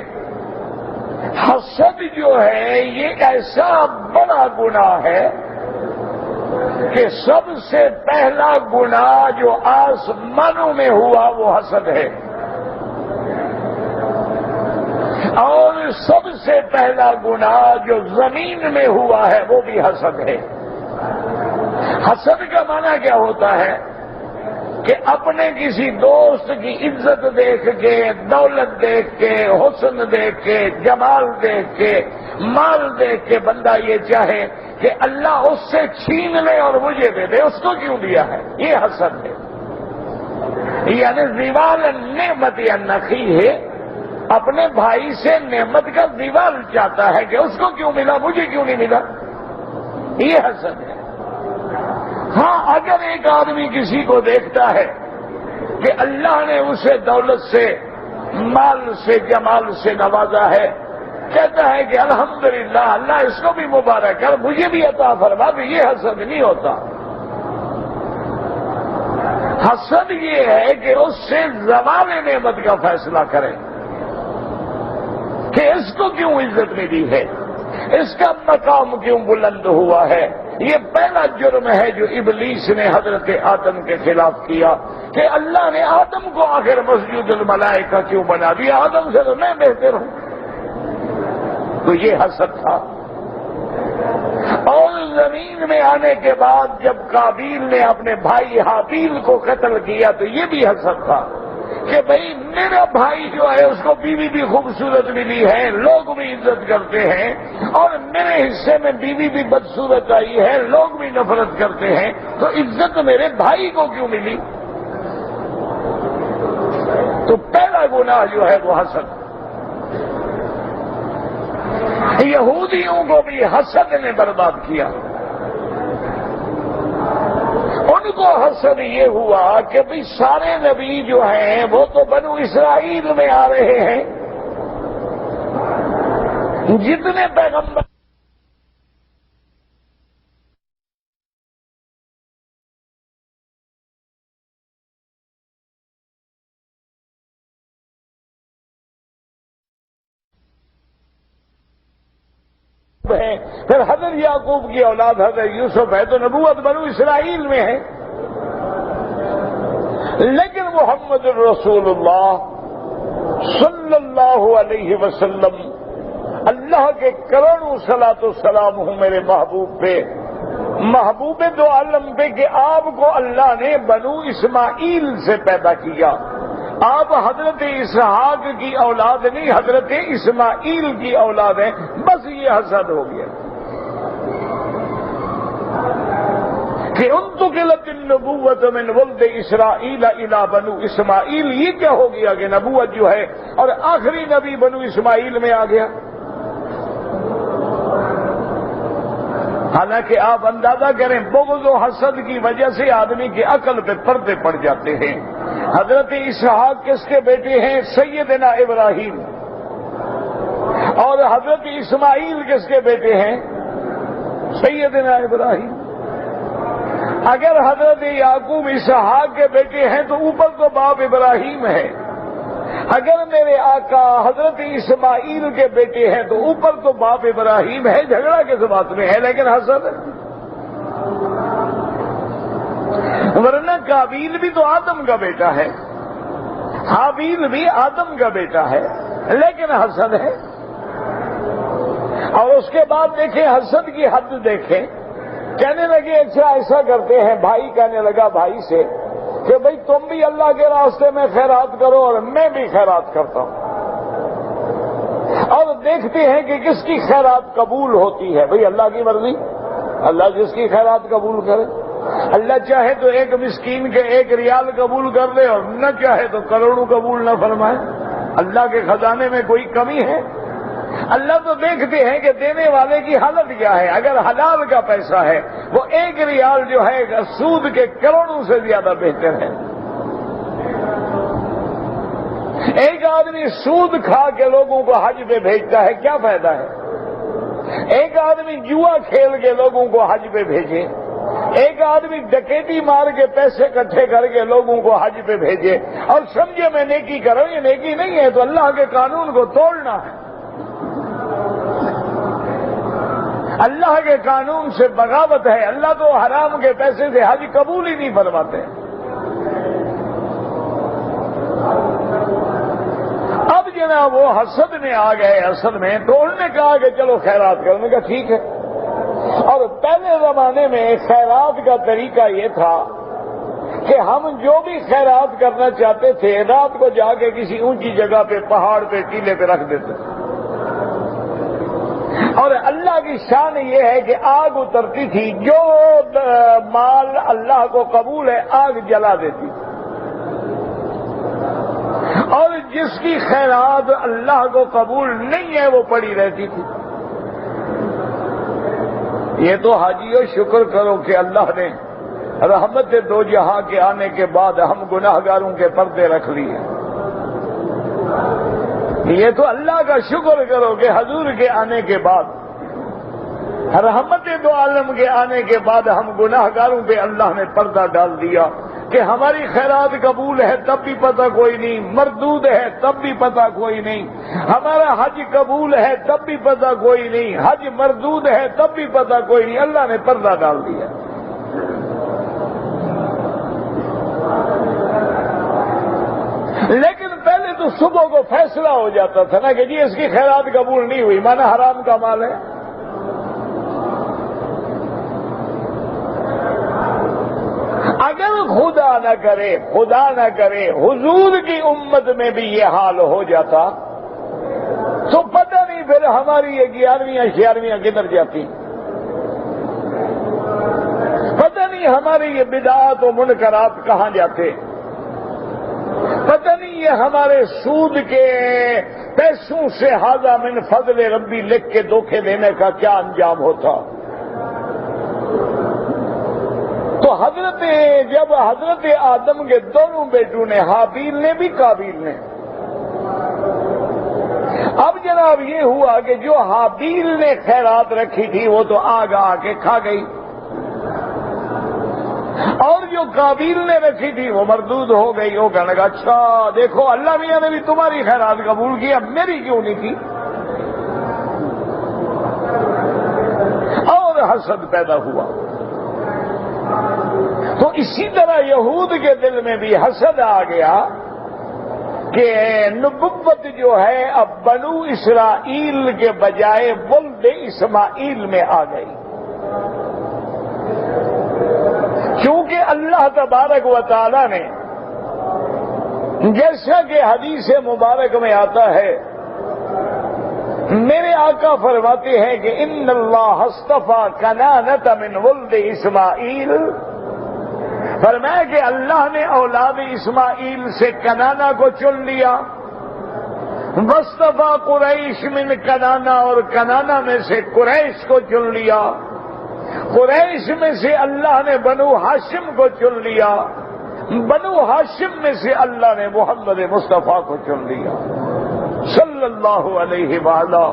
حسد جو ہے یہ ایسا بڑا گناہ ہے کہ سب سے پہلا گناہ جو آسمانوں میں ہوا وہ حسد ہے، اور سب سے پہلا گناہ جو زمین میں ہوا ہے وہ بھی حسد ہے۔ حسد کا معنی کیا ہوتا ہے کہ اپنے کسی دوست کی عزت دیکھ کے، دولت دیکھ کے، حسن دیکھ کے، جمال دیکھ کے، مال دیکھ کے بندہ یہ چاہے کہ اللہ اس سے چھین لے اور مجھے دے دے، اس کو کیوں دیا ہے؟ یہ حسد ہے۔ یعنی زوال النعمت النخی ہے، اپنے بھائی سے نعمت کا زوال چاہتا ہے کہ اس کو کیوں ملا، مجھے کیوں نہیں ملا، یہ حسد ہے۔ ہاں، اگر ایک آدمی کسی کو دیکھتا ہے کہ اللہ نے اسے دولت سے، مال سے، جمال سے نوازا ہے، کہتا ہے کہ الحمدللہ اللہ اس کو بھی مبارک کر، مجھے بھی عطا فرما، بھی یہ حسد نہیں ہوتا۔ حسد یہ ہے کہ اس سے زوال نعمت کا فیصلہ کرے کہ اس کو کیوں عزت ملی ہے، اس کا مقام کیوں بلند ہوا ہے۔ یہ پہلا جرم ہے جو ابلیس نے حضرت آدم کے خلاف کیا کہ اللہ نے آدم کو آخر مسجود الملائکہ کیوں بنا دیا، آدم سے تو میں بہتر ہوں۔ تو یہ حسد تھا۔ اور زمین میں آنے کے بعد جب قابیل نے اپنے بھائی حابیل کو قتل کیا تو یہ بھی حسد تھا کہ بھئی میرا بھائی جو ہے اس کو بیوی بھی خوبصورت ملی ہے، لوگ بھی عزت کرتے ہیں، اور میرے حصے میں بیوی بھی بدصورت آئی ہے، لوگ بھی نفرت کرتے ہیں، تو عزت میرے بھائی کو کیوں ملی؟ تو پہلا گناہ جو ہے وہ حسد۔ یہودیوں کو بھی حسد نے برباد کیا۔ ان کو حسد یہ ہوا کہ بھئی سارے نبی جو ہیں وہ تو بنو اسرائیل میں آ رہے ہیں، جتنے پیغمبر ہیں، پھر حضرت یعقوب کی اولاد حضرت یوسف ہے تو نبوت بنو اسرائیل میں ہے، لیکن محمد الرسول اللہ صلی اللہ علیہ وسلم اللہ کے کروڑوں صلاۃ و سلام ہوں میرے محبوب پہ، محبوب دو عالم پہ، کہ آپ کو اللہ نے بنو اسماعیل سے پیدا کیا۔ آپ حضرت اسحاق کی اولاد نہیں، حضرت اسماعیل کی اولاد ہیں، بس یہ حسد ہو گیا کہ انتقلت النبوت من ولد اسرائیل الی بنو اسماعیل۔ یہ کیا ہو گیا کہ نبوت جو ہے اور آخری نبی بنو اسماعیل میں آ گیا۔ حالانکہ آپ اندازہ کریں بغض و حسد کی وجہ سے آدمی کی عقل پہ پردے پڑ جاتے ہیں۔ حضرت اسحاق کس کے بیٹے ہیں؟ سیدنا ابراہیم۔ اور حضرت اسماعیل کس کے بیٹے ہیں؟ سیدنا ابراہیم۔ اگر حضرت یعقوب اسحاق کے بیٹے ہیں تو اوپر تو باپ ابراہیم ہے، اگر میرے آقا حضرت اسماعیل کے بیٹے ہیں تو اوپر تو باپ ابراہیم ہے۔ جھگڑا کس بات میں ہے؟ لیکن حسد ہے۔ ورنہ قابیل بھی تو آدم کا بیٹا ہے، حابیل بھی آدم کا بیٹا ہے، لیکن حسد ہے۔ اور اس کے بعد دیکھیں حسد کی حد دیکھیں، کہنے لگے اچھا ایسا کرتے ہیں، بھائی کہنے لگا بھائی سے کہ بھئی تم بھی اللہ کے راستے میں خیرات کرو اور میں بھی خیرات کرتا ہوں، اور دیکھتے ہیں کہ کس کی خیرات قبول ہوتی ہے۔ بھئی اللہ کی مرضی، اللہ جس کی خیرات قبول کرے۔ اللہ چاہے تو ایک مسکین کے 1 ریال قبول کر دے اور نہ چاہے تو کروڑوں قبول نہ فرمائے۔ اللہ کے خزانے میں کوئی کمی ہے؟ اللہ تو دیکھتے ہیں کہ دینے والے کی حالت کیا ہے۔ اگر حلال کا پیسہ ہے وہ 1 ریال جو ہے سود کے کروڑوں سے زیادہ بہتر ہے۔ ایک آدمی سود کھا کے لوگوں کو حج پہ بھیجتا ہے، کیا فائدہ ہے؟ ایک آدمی جوا کھیل کے لوگوں کو حج پہ بھیجے، ایک آدمی ڈکیتی مار کے پیسے اکٹھے کر کے لوگوں کو حج پہ بھیجے اور سمجھے میں نیکی کر رہا ہوں، یہ نیکی نہیں ہے، تو اللہ کے قانون کو توڑنا ہے۔ اللہ کے قانون سے بغاوت ہے۔ اللہ تو حرام کے پیسے سے حج قبول ہی نہیں فرماتے۔ اب جناب وہ حسد میں آ گئے اصل میں، تو انہوں نے کہا کہ چلو خیرات کرنے کا ٹھیک ہے۔ اور پہلے زمانے میں خیرات کا طریقہ یہ تھا کہ ہم جو بھی خیرات کرنا چاہتے تھے رات کو جا کے کسی اونچی جگہ پہ، پہاڑ پہ، ٹیلے پہ رکھ دیتے تھے، اور اللہ کی شان یہ ہے کہ آگ اترتی تھی، جو مال اللہ کو قبول ہے آگ جلا دیتی تھی، اور جس کی خیرات اللہ کو قبول نہیں ہے وہ پڑی رہتی تھی۔ یہ تو حاجیو شکر کرو کہ اللہ نے رحمت دو جہاں کے آنے کے بعد ہم گناہگاروں کے پردے رکھ لیے۔ یہ تو اللہ کا شکر کرو کہ حضور کے آنے کے بعد، رحمت دو عالم کے آنے کے بعد ہم گناہگاروں پہ اللہ نے پردہ ڈال دیا۔ کہ ہماری خیرات قبول ہے تب بھی پتہ کوئی نہیں، مردود ہے تب بھی پتہ کوئی نہیں، ہمارا حج قبول ہے تب بھی پتہ کوئی نہیں، حج مردود ہے تب بھی پتہ کوئی نہیں۔ اللہ نے پردہ ڈال دیا۔ لیکن پہلے تو صبح کو فیصلہ ہو جاتا تھا نا کہ جی اس کی خیرات قبول نہیں ہوئی، مانا حرام کا مال ہے۔ اگر خدا نہ کرے حضور کی امت میں بھی یہ حال ہو جاتا تو پتہ نہیں پھر ہماری یہ 11ویں 11ویں کدھر جاتی، پتہ نہیں ہماری یہ بدعات و منکرات کہاں جاتے، پتہ نہیں یہ ہمارے سود کے پیسوں سے ھذا من فضل ربی لکھ کے دھوکے دینے کا کیا انجام ہوتا۔ تو جب حضرت آدم کے دونوں بیٹوں نے، حابیل نے بھی قابیل نے، اب جناب یہ ہوا کہ جو حابیل نے خیرات رکھی تھی وہ تو آگ آ کے کھا گئی، اور جو قابیل نے رکھی تھی وہ مردود ہو گئی۔ وہ کہنے لگا اچھا دیکھو اللہ میاں نے بھی تمہاری خیرات قبول کیا، میری کیوں نہیں کی، اور حسد پیدا ہوا۔ تو اسی طرح یہود کے دل میں بھی حسد آ گیا کہ نبوت جو ہے اب بنو اسرائیل کے بجائے ولد اسماعیل میں آ گئی، کیونکہ اللہ تبارک و تعالی نے جیسا کہ حدیث مبارک میں آتا ہے، میرے آقا فرماتے ہیں کہ ان اللہ اصطفیٰ کنانۃ من ولد اسماعیل، فرمایا کہ اللہ نے اولاد اسماعیل سے کنانا کو چن لیا، واصطفیٰ قریش من کنانا، اور کنانا میں سے قریش کو چن لیا، قریش میں سے اللہ نے بنو ہاشم کو چن لیا، بنو ہاشم میں سے اللہ نے محمد مصطفیٰ کو چن لیا صلی اللہ علیہ وآلہ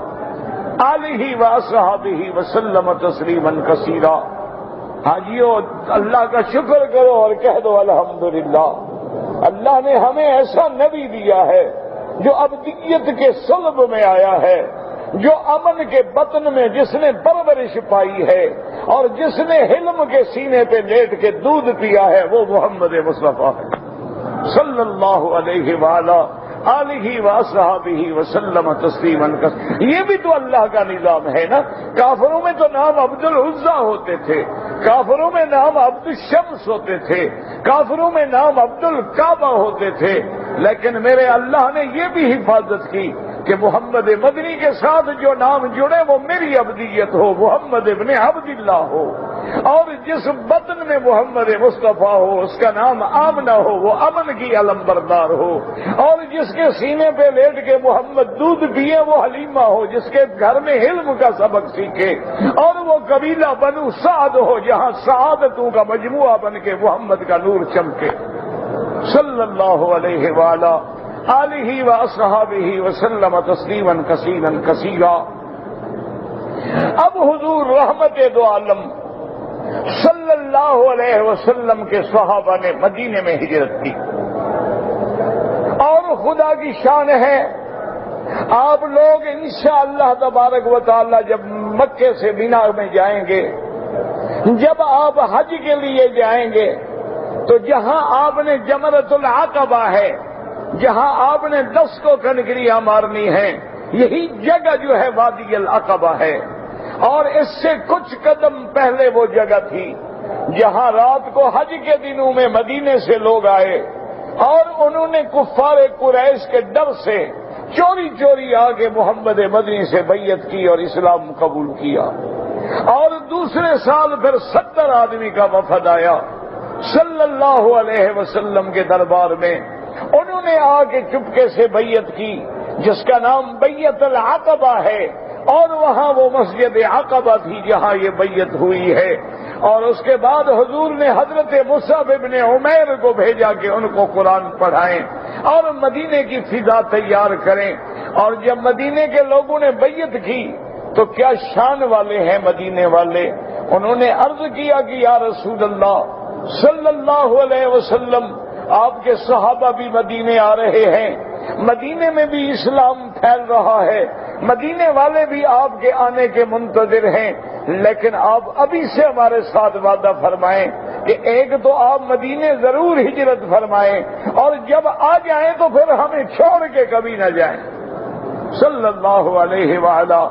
آلہ وصحبہ وسلم تسلیما کثیرا۔ حاجیو اللہ کا شکر کرو اور کہہ دو الحمدللہ، اللہ نے ہمیں ایسا نبی دیا ہے جو ابدیت کے صلب میں آیا ہے، جو امن کے بطن میں جس نے پرورش پائی ہے اور جس نے حلم کے سینے پہ لیٹ کے دودھ پیا ہے، وہ محمد مصطفیٰ ہے صلی اللہ علیہ وآلہ آلہ وصحبہ وسلم تسلیما کثیرا۔ یہ بھی تو اللہ کا نظام ہے نا۔ کافروں میں تو نام عبد العزیٰ ہوتے تھے، کافروں میں نام عبد الشمس ہوتے تھے، کافروں میں نام عبد الکعبہ ہوتے تھے، لیکن میرے اللہ نے یہ بھی حفاظت کی کہ محمد مدنی کے ساتھ جو نام جڑے وہ میری عبدیت ہو، محمد ابن عبداللہ ہو، اور جس بطن میں محمد مصطفیٰ ہو اس کا نام آمنہ ہو، وہ امن کی علمبردار ہو، اور جس کے سینے پہ لیٹ کے محمد دودھ پیے وہ حلیمہ ہو، جس کے گھر میں علم کا سبق سیکھے، اور وہ قبیلہ بنو سعد ہو جہاں سعادتوں کا مجموعہ بن کے محمد کا نور چمکے صلی اللہ علیہ وآلہ آلہ واصحابہ وسلم تسلیما کثیرا کثیرا۔ اب حضور رحمت دو عالم صلی اللہ علیہ وسلم کے صحابہ نے مدینے میں ہجرت کی، اور خدا کی شان ہے آپ لوگ انشاءاللہ تبارک و تعالی جب مکے سے مینا میں جائیں گے، جب آپ حج کے لیے جائیں گے تو جہاں آپ نے جمرۃ العقبہ ہے، جہاں آپ نے 10 کو کنکریاں مارنی ہیں، یہی جگہ جو ہے وادی العقبہ ہے، اور اس سے کچھ قدم پہلے وہ جگہ تھی جہاں رات کو حج کے دنوں میں مدینے سے لوگ آئے اور انہوں نے کفار قریش کے ڈر سے چوری چوری آ کے محمد مدنی سے بیعت کی اور اسلام قبول کیا، اور دوسرے سال پھر 70 آدمی کا وفد آیا صلی اللہ علیہ وسلم کے دربار میں، انہوں نے آ کے چپکے سے بیعت کی جس کا نام بیعت العقبہ ہے، اور وہاں وہ مسجد عقبہ تھی جہاں یہ بیعت ہوئی ہے، اور اس کے بعد حضور نے حضرت مصعب ابن عمیر کو بھیجا کہ ان کو قرآن پڑھائیں اور مدینے کی فضا تیار کریں، اور جب مدینے کے لوگوں نے بیعت کی تو کیا شان والے ہیں مدینے والے، انہوں نے عرض کیا کہ یا رسول اللہ صلی اللہ علیہ وسلم، آپ کے صحابہ بھی مدینے آ رہے ہیں، مدینے میں بھی اسلام پھیل رہا ہے، مدینے والے بھی آپ کے آنے کے منتظر ہیں، لیکن آپ ابھی سے ہمارے ساتھ وعدہ فرمائیں کہ ایک تو آپ مدینے ضرور ہجرت فرمائیں، اور جب آ جائیں تو پھر ہمیں چھوڑ کے کبھی نہ جائیں۔ صلی اللہ علیہ وآلہ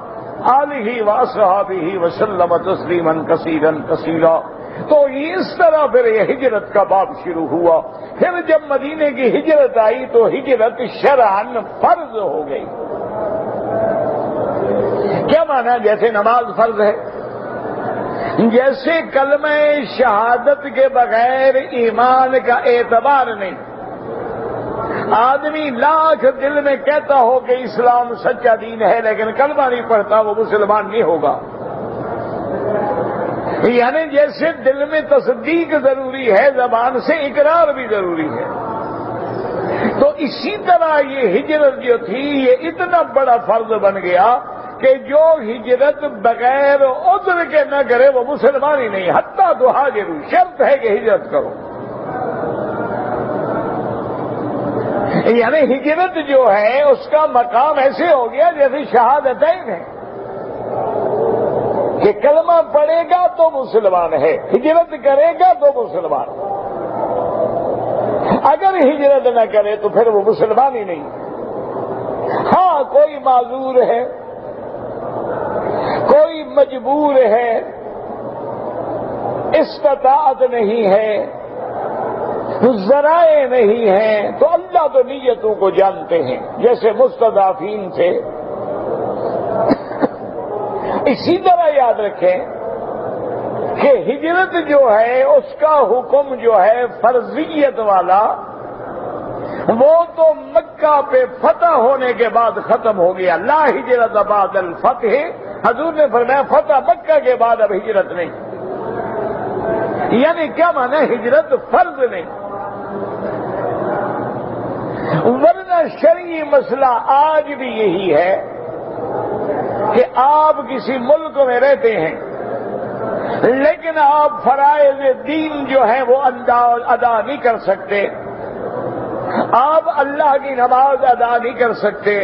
آلہ واصحابہ وسلم تسلیما کثیرا کثیرا۔ تو اس طرح پھر یہ ہجرت کا باب شروع ہوا۔ پھر جب مدینے کی ہجرت آئی تو ہجرت شرعاً فرض ہو گئی۔ کیا مانا؟ جیسے نماز فرض ہے، جیسے کلمہ شہادت کے بغیر ایمان کا اعتبار نہیں۔ آدمی لاکھ دل میں کہتا ہو کہ اسلام سچا دین ہے، لیکن کلمہ نہیں پڑھتا، وہ مسلمان نہیں ہوگا۔ یعنی جیسے دل میں تصدیق ضروری ہے، زبان سے اقرار بھی ضروری ہے، تو اسی طرح یہ ہجرت جو تھی یہ اتنا بڑا فرض بن گیا کہ جو ہجرت بغیر عذر کے نہ کرے وہ مسلمان ہی نہیں، حتیٰ تہاجروا، شرط ہے کہ ہجرت کرو۔ یعنی ہجرت جو ہے اس کا مقام ایسے ہو گیا جیسے شہادتین ہے کہ کلمہ پڑھے گا تو مسلمان ہے، ہجرت کرے گا تو مسلمان، اگر ہجرت نہ کرے تو پھر وہ مسلمان ہی نہیں۔ ہاں کوئی معذور ہے، کوئی مجبور ہے، استطاعت نہیں ہے، ذرائع نہیں ہیں، تو اللہ تو نیتوں کو جانتے ہیں، جیسے مستضعفین تھے۔ اسی طرح یاد رکھیں کہ ہجرت جو ہے اس کا حکم جو ہے فرضیت والا، وہ تو مکہ پہ فتح ہونے کے بعد ختم ہو گیا۔ لا ہجرت بعد الفتح، حضور نے فرمایا فتح مکہ کے بعد اب ہجرت نہیں۔ یعنی کیا مانا؟ ہجرت فرض نہیں، ورنہ شرعی مسئلہ آج بھی یہی ہے کہ آپ کسی ملک میں رہتے ہیں لیکن آپ فرائض دین جو ہیں وہ ادا نہیں کر سکتے، آپ اللہ کی نماز ادا نہیں کر سکتے،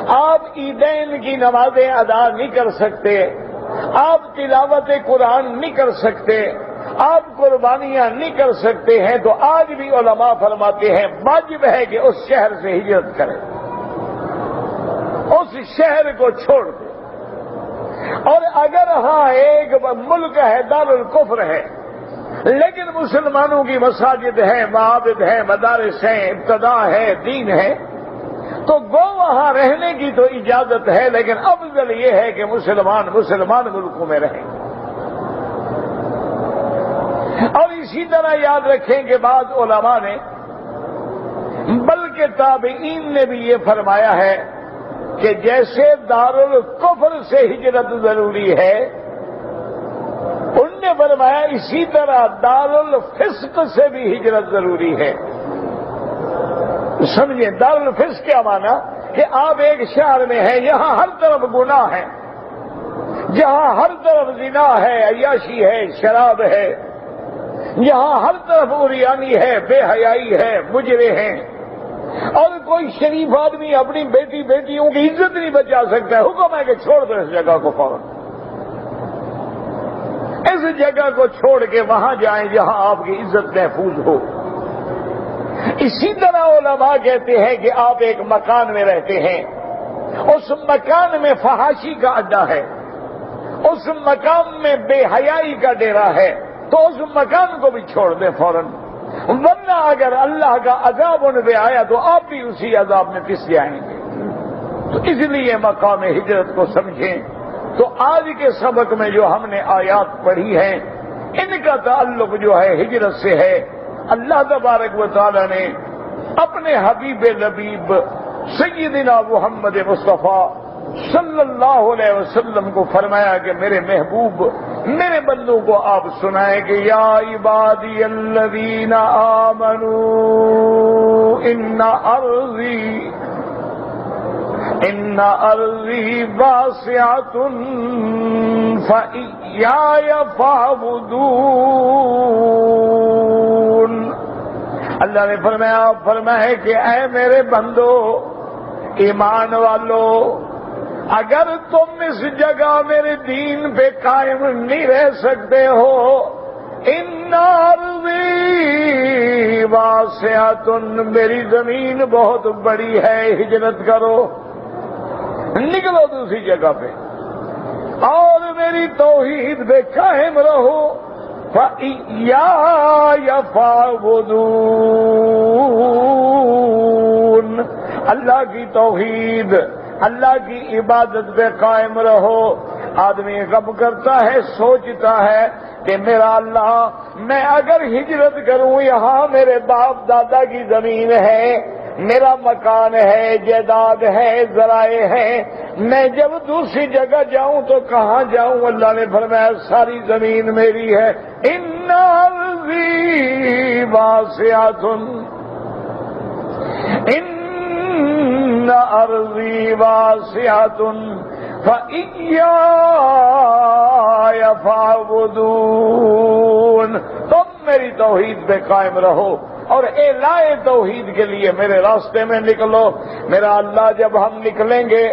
آپ عیدین کی نمازیں ادا نہیں کر سکتے، آپ تلاوت قرآن نہیں کر سکتے، آپ قربانیاں نہیں کر سکتے ہیں، تو آج بھی علماء فرماتے ہیں واجب ہے کہ اس شہر سے ہجرت کریں، اس شہر کو چھوڑ دیں۔ اور اگر ہاں ایک ملک ہے دارالکفر ہے لیکن مسلمانوں کی مساجد ہیں، معابد ہیں، مدارس ہیں، ابتدا ہے، دین ہے، تو گو وہاں رہنے کی تو اجازت ہے، لیکن افضل یہ ہے کہ مسلمان ملکوں میں رہیں۔ اور اسی طرح یاد رکھیں کہ بعض علماء نے بلکہ تابعین نے بھی یہ فرمایا ہے کہ جیسے دارالکفر سے ہجرت ضروری ہے، ان نے فرمایا اسی طرح دارالفسق سے بھی ہجرت ضروری ہے۔ سمجھیں دارالفسق کیا مانا؟ کہ آپ ایک شہر میں ہیں، یہاں ہر طرف گناہ ہے، جہاں ہر طرف زنا ہے، عیاشی ہے، شراب ہے، یہاں ہر طرف عریانی ہے، بے حیائی ہے، مجرے ہیں، اور کوئی شریف آدمی اپنی بیٹیوں کی عزت نہیں بچا سکتا ہے، حکم ہے کہ چھوڑ دو اس جگہ کو فوراً، اس جگہ کو چھوڑ کے وہاں جائیں جہاں آپ کی عزت محفوظ ہو۔ اسی طرح علماء کہتے ہیں کہ آپ ایک مکان میں رہتے ہیں، اس مکان میں فحاشی کا اڈا ہے، اس مکان میں بے حیائی کا ڈیرا ہے، تو اس مکان کو بھی چھوڑ دیں فوراً، ورنہ اگر اللہ کا عذاب ان پہ آیا تو آپ بھی اسی عذاب میں پس جائیں گے۔ تو اس لیے مقام ہجرت کو سمجھیں۔ تو آج کے سبق میں جو ہم نے آیات پڑھی ہیں ان کا تعلق جو ہے ہجرت سے ہے۔ اللہ تبارک و تعالی نے اپنے حبیب لبیب سیدنا محمد مصطفیٰ صلی اللہ علیہ وسلم کو فرمایا کہ میرے محبوب، میرے بندوں کو آپ سنائیں کہ یا عبادی الذین آمنوا ان ارضی، ان ارضی واسعۃ فإیای فاعبدون۔ اللہ نے فرمایا کہ اے میرے بندو، ایمان والو، اگر تم اس جگہ میرے دین پہ قائم نہیں رہ سکتے ہو، ان ارضی واسعۃ، میری زمین بہت بڑی ہے، ہجرت کرو، نکلو دوسری جگہ پہ اور میری توحید پہ قائم رہو، فإیای فاعبدون، اللہ کی توحید، اللہ کی عبادت پہ قائم رہو۔ آدمی غم کرتا ہے، سوچتا ہے کہ میرا اللہ، میں اگر ہجرت کروں، یہاں میرے باپ دادا کی زمین ہے، میرا مکان ہے، جائیداد ہے، ذرائع ہیں، میں جب دوسری جگہ جاؤں تو کہاں جاؤں؟ اللہ نے فرمایا ساری زمین میری ہے، ان ارضی واسعۃ، ان ارضی واسعۃ فإیای فاعبدون، تم میری توحید پہ قائم رہو اور اعلاء توحید کے لیے میرے راستے میں نکلو۔ میرا اللہ، جب ہم نکلیں گے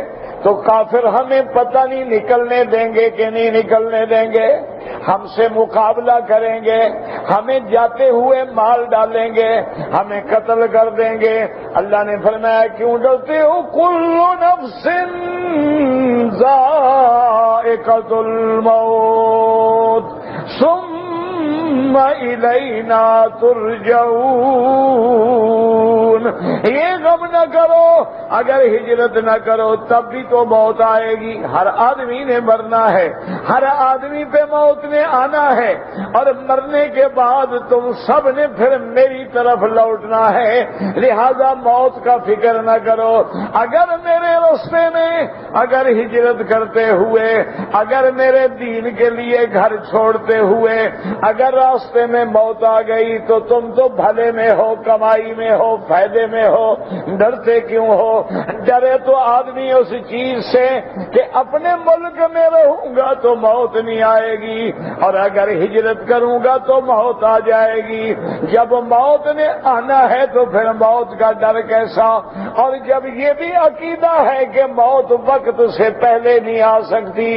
تو کافر ہمیں پتہ نہیں نکلنے دیں گے کہ نہیں نکلنے دیں گے، ہم سے مقابلہ کریں گے، ہمیں جاتے ہوئے مال ڈالیں گے، ہمیں قتل کر دیں گے۔ اللہ نے فرمایا کیوں ڈرتے ہو؟ کل نفس ذائقۃ الموت ثم الینا ترجعون۔ یہ غم نہ کرو، اگر ہجرت نہ کرو تب بھی تو موت آئے گی، ہر آدمی نے مرنا ہے، ہر آدمی پہ موت نے آنا ہے، اور مرنے کے بعد تم سب نے پھر میری طرف لوٹنا ہے، لہذا موت کا فکر نہ کرو۔ اگر میرے راستے میں، اگر ہجرت کرتے ہوئے، اگر میرے دین کے لیے گھر چھوڑتے ہوئے اگر راستے میں موت آ گئی تو تم تو بھلے میں ہو، کمائی میں ہو، فائدے میں ہو، ڈرتے کیوں ہو؟ ڈرے تو آدمی اس چیز سے کہ اپنے ملک میں رہوں گا تو موت نہیں آئے گی، اور اگر ہجرت کروں گا تو موت آ جائے گی۔ جب موت نے آنا ہے تو پھر موت کا ڈر کیسا؟ اور جب یہ بھی عقیدہ ہے کہ موت وقت سے پہلے نہیں آ سکتی،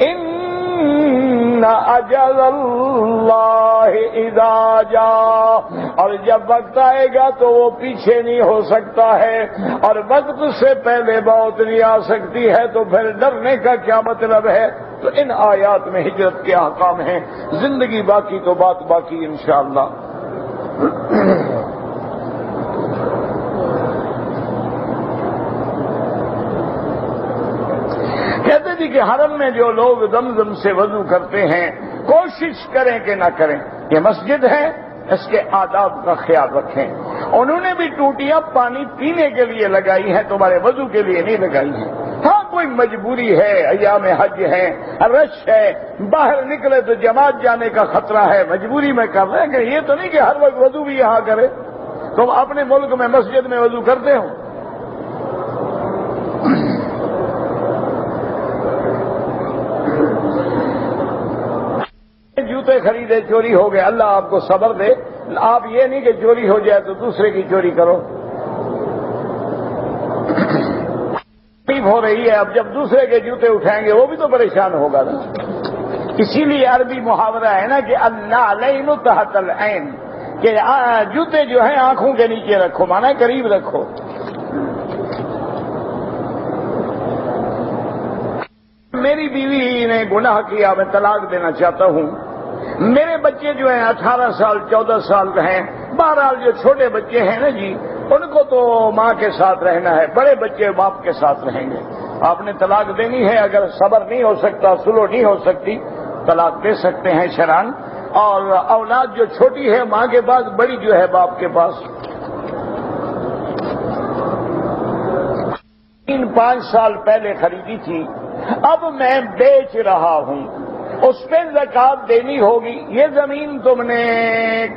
ان اجل اللہ اذا جاء، اور جب وقت آئے گا تو وہ پیچھے نہیں ہو سکتا ہے، اور وقت سے پہلے موت نہیں آ سکتی ہے، تو پھر ڈرنے کا کیا مطلب ہے؟ تو ان آیات میں ہجرت کے احکام ہیں، زندگی باقی تو بات باقی انشاءاللہ۔ کہتے تھے کہ حرم میں جو لوگ زمزم سے وضو کرتے ہیں کوشش کریں کہ نہ کریں، یہ مسجد ہے، اس کے آداب کا خیال رکھیں۔ انہوں نے بھی ٹوٹیاں پانی پینے کے لیے لگائی ہیں، تمہارے وضو کے لیے نہیں لگائی ہیں۔ ہاں کوئی مجبوری ہے، ایام حج ہے، رش ہے، باہر نکلے تو جماعت جانے کا خطرہ ہے، مجبوری میں کر رہے ہیں، کہ یہ تو نہیں کہ ہر وقت وضو بھی یہاں کرے۔ تم اپنے ملک میں مسجد میں وضو کرتے ہو؟ جوتے خریدے چوری ہو گئے، اللہ آپ کو صبر دے، آپ یہ نہیں کہ چوری ہو جائے تو دوسرے کی چوری کرو۔ تکلیف ہو رہی ہے، اب جب دوسرے کے جوتے اٹھائیں گے وہ بھی تو پریشان ہوگا نا۔ اسی لیے عربی محاورہ ہے نا کہ النعلین تحت العین، کہ جوتے جو ہیں آنکھوں کے نیچے رکھو، مانا قریب رکھو۔ میری بیوی نے گناہ کیا، میں طلاق دینا چاہتا ہوں۔ میرے بچے جو ہیں 18 سال 14 سال کے ہیں، بہرحال جو چھوٹے بچے ہیں نا جی، ان کو تو ماں کے ساتھ رہنا ہے، بڑے بچے باپ کے ساتھ رہیں گے۔ آپ نے طلاق دینی ہے، اگر صبر نہیں ہو سکتا، سلو نہیں ہو سکتی، طلاق دے سکتے ہیں شرعاً۔ اور اولاد جو چھوٹی ہے ماں کے پاس، بڑی جو ہے باپ کے پاس۔ 3-5 سال پہلے خریدی تھی، اب میں بیچ رہا ہوں، اس پہ زکات دینی ہوگی۔ یہ زمین تم نے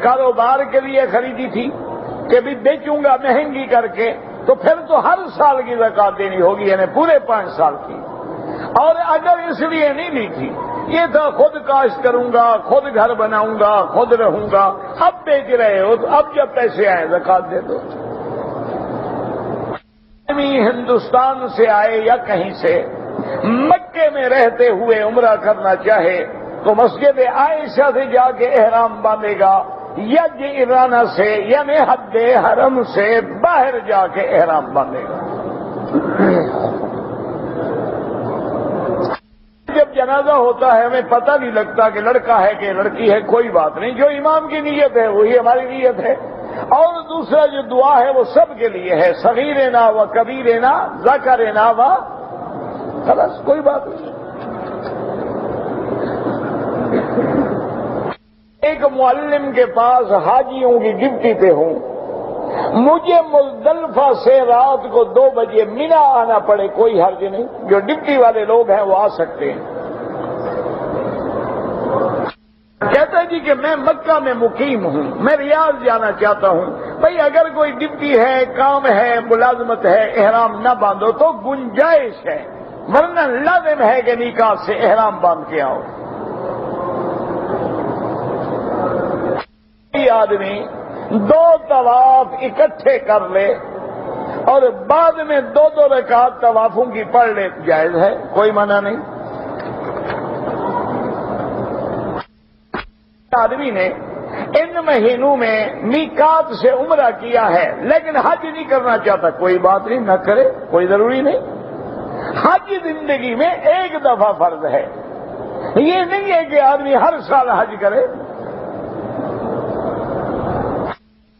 کاروبار کے لیے خریدی تھی کہ بھی بیچوں گا مہنگی کر کے، تو پھر تو ہر سال کی زکات دینی ہوگی، یعنی پورے 5 سال کی۔ اور اگر اس لیے نہیں لی تھی، یہ تھا خود کاشت کروں گا، خود گھر بناؤں گا، خود رہوں گا، اب بیچ رہے ہو تو اب جب پیسے آئے زکات دے دو۔ ہندوستان سے آئے یا کہیں سے مکے میں رہتے ہوئے عمرہ کرنا چاہے تو مسجد عائشہ سے جا کے احرام باندھے گا، یا جعرانہ سے یعنی حد حرم سے باہر جا کے احرام باندھے گا۔ جب جنازہ ہوتا ہے ہمیں پتہ نہیں لگتا کہ لڑکا ہے کہ لڑکی ہے، کوئی بات نہیں، جو امام کی نیت ہے وہی ہماری نیت ہے۔ اور دوسرا جو دعا ہے وہ سب کے لیے ہے، صغیرنا و کبیرنا ذکرنا و، خلاص کوئی بات نہیں۔ ایک معلم کے پاس حاجیوں کی ڈیوٹی پہ ہوں، مجھے مزدلفہ سے رات کو 2 بجے مینا آنا پڑے، کوئی حرج نہیں، جو ڈیوٹی والے لوگ ہیں وہ آ سکتے ہیں۔ کہتا ہے جی کہ میں مکہ میں مقیم ہوں، میں ریاض جانا چاہتا ہوں، بھئی اگر کوئی ڈیوٹی ہے، کام ہے، ملازمت ہے، احرام نہ باندھو تو گنجائش ہے، ورنہ لازم ہے کہ نکاح سے احرام باندھ کے آؤ۔ آدمی 2 طواف اکٹھے کر لے اور بعد میں 2 رکعت طوافوں کی پڑھ لے، جائز ہے، کوئی منع نہیں۔ آدمی نے ان مہینوں میں میقات سے عمرہ کیا ہے لیکن حج نہیں کرنا چاہتا، کوئی بات نہیں، نہ کرے، کوئی ضروری نہیں۔ حج زندگی میں 1 دفعہ فرض ہے، یہ نہیں ہے کہ آدمی ہر سال حج کرے۔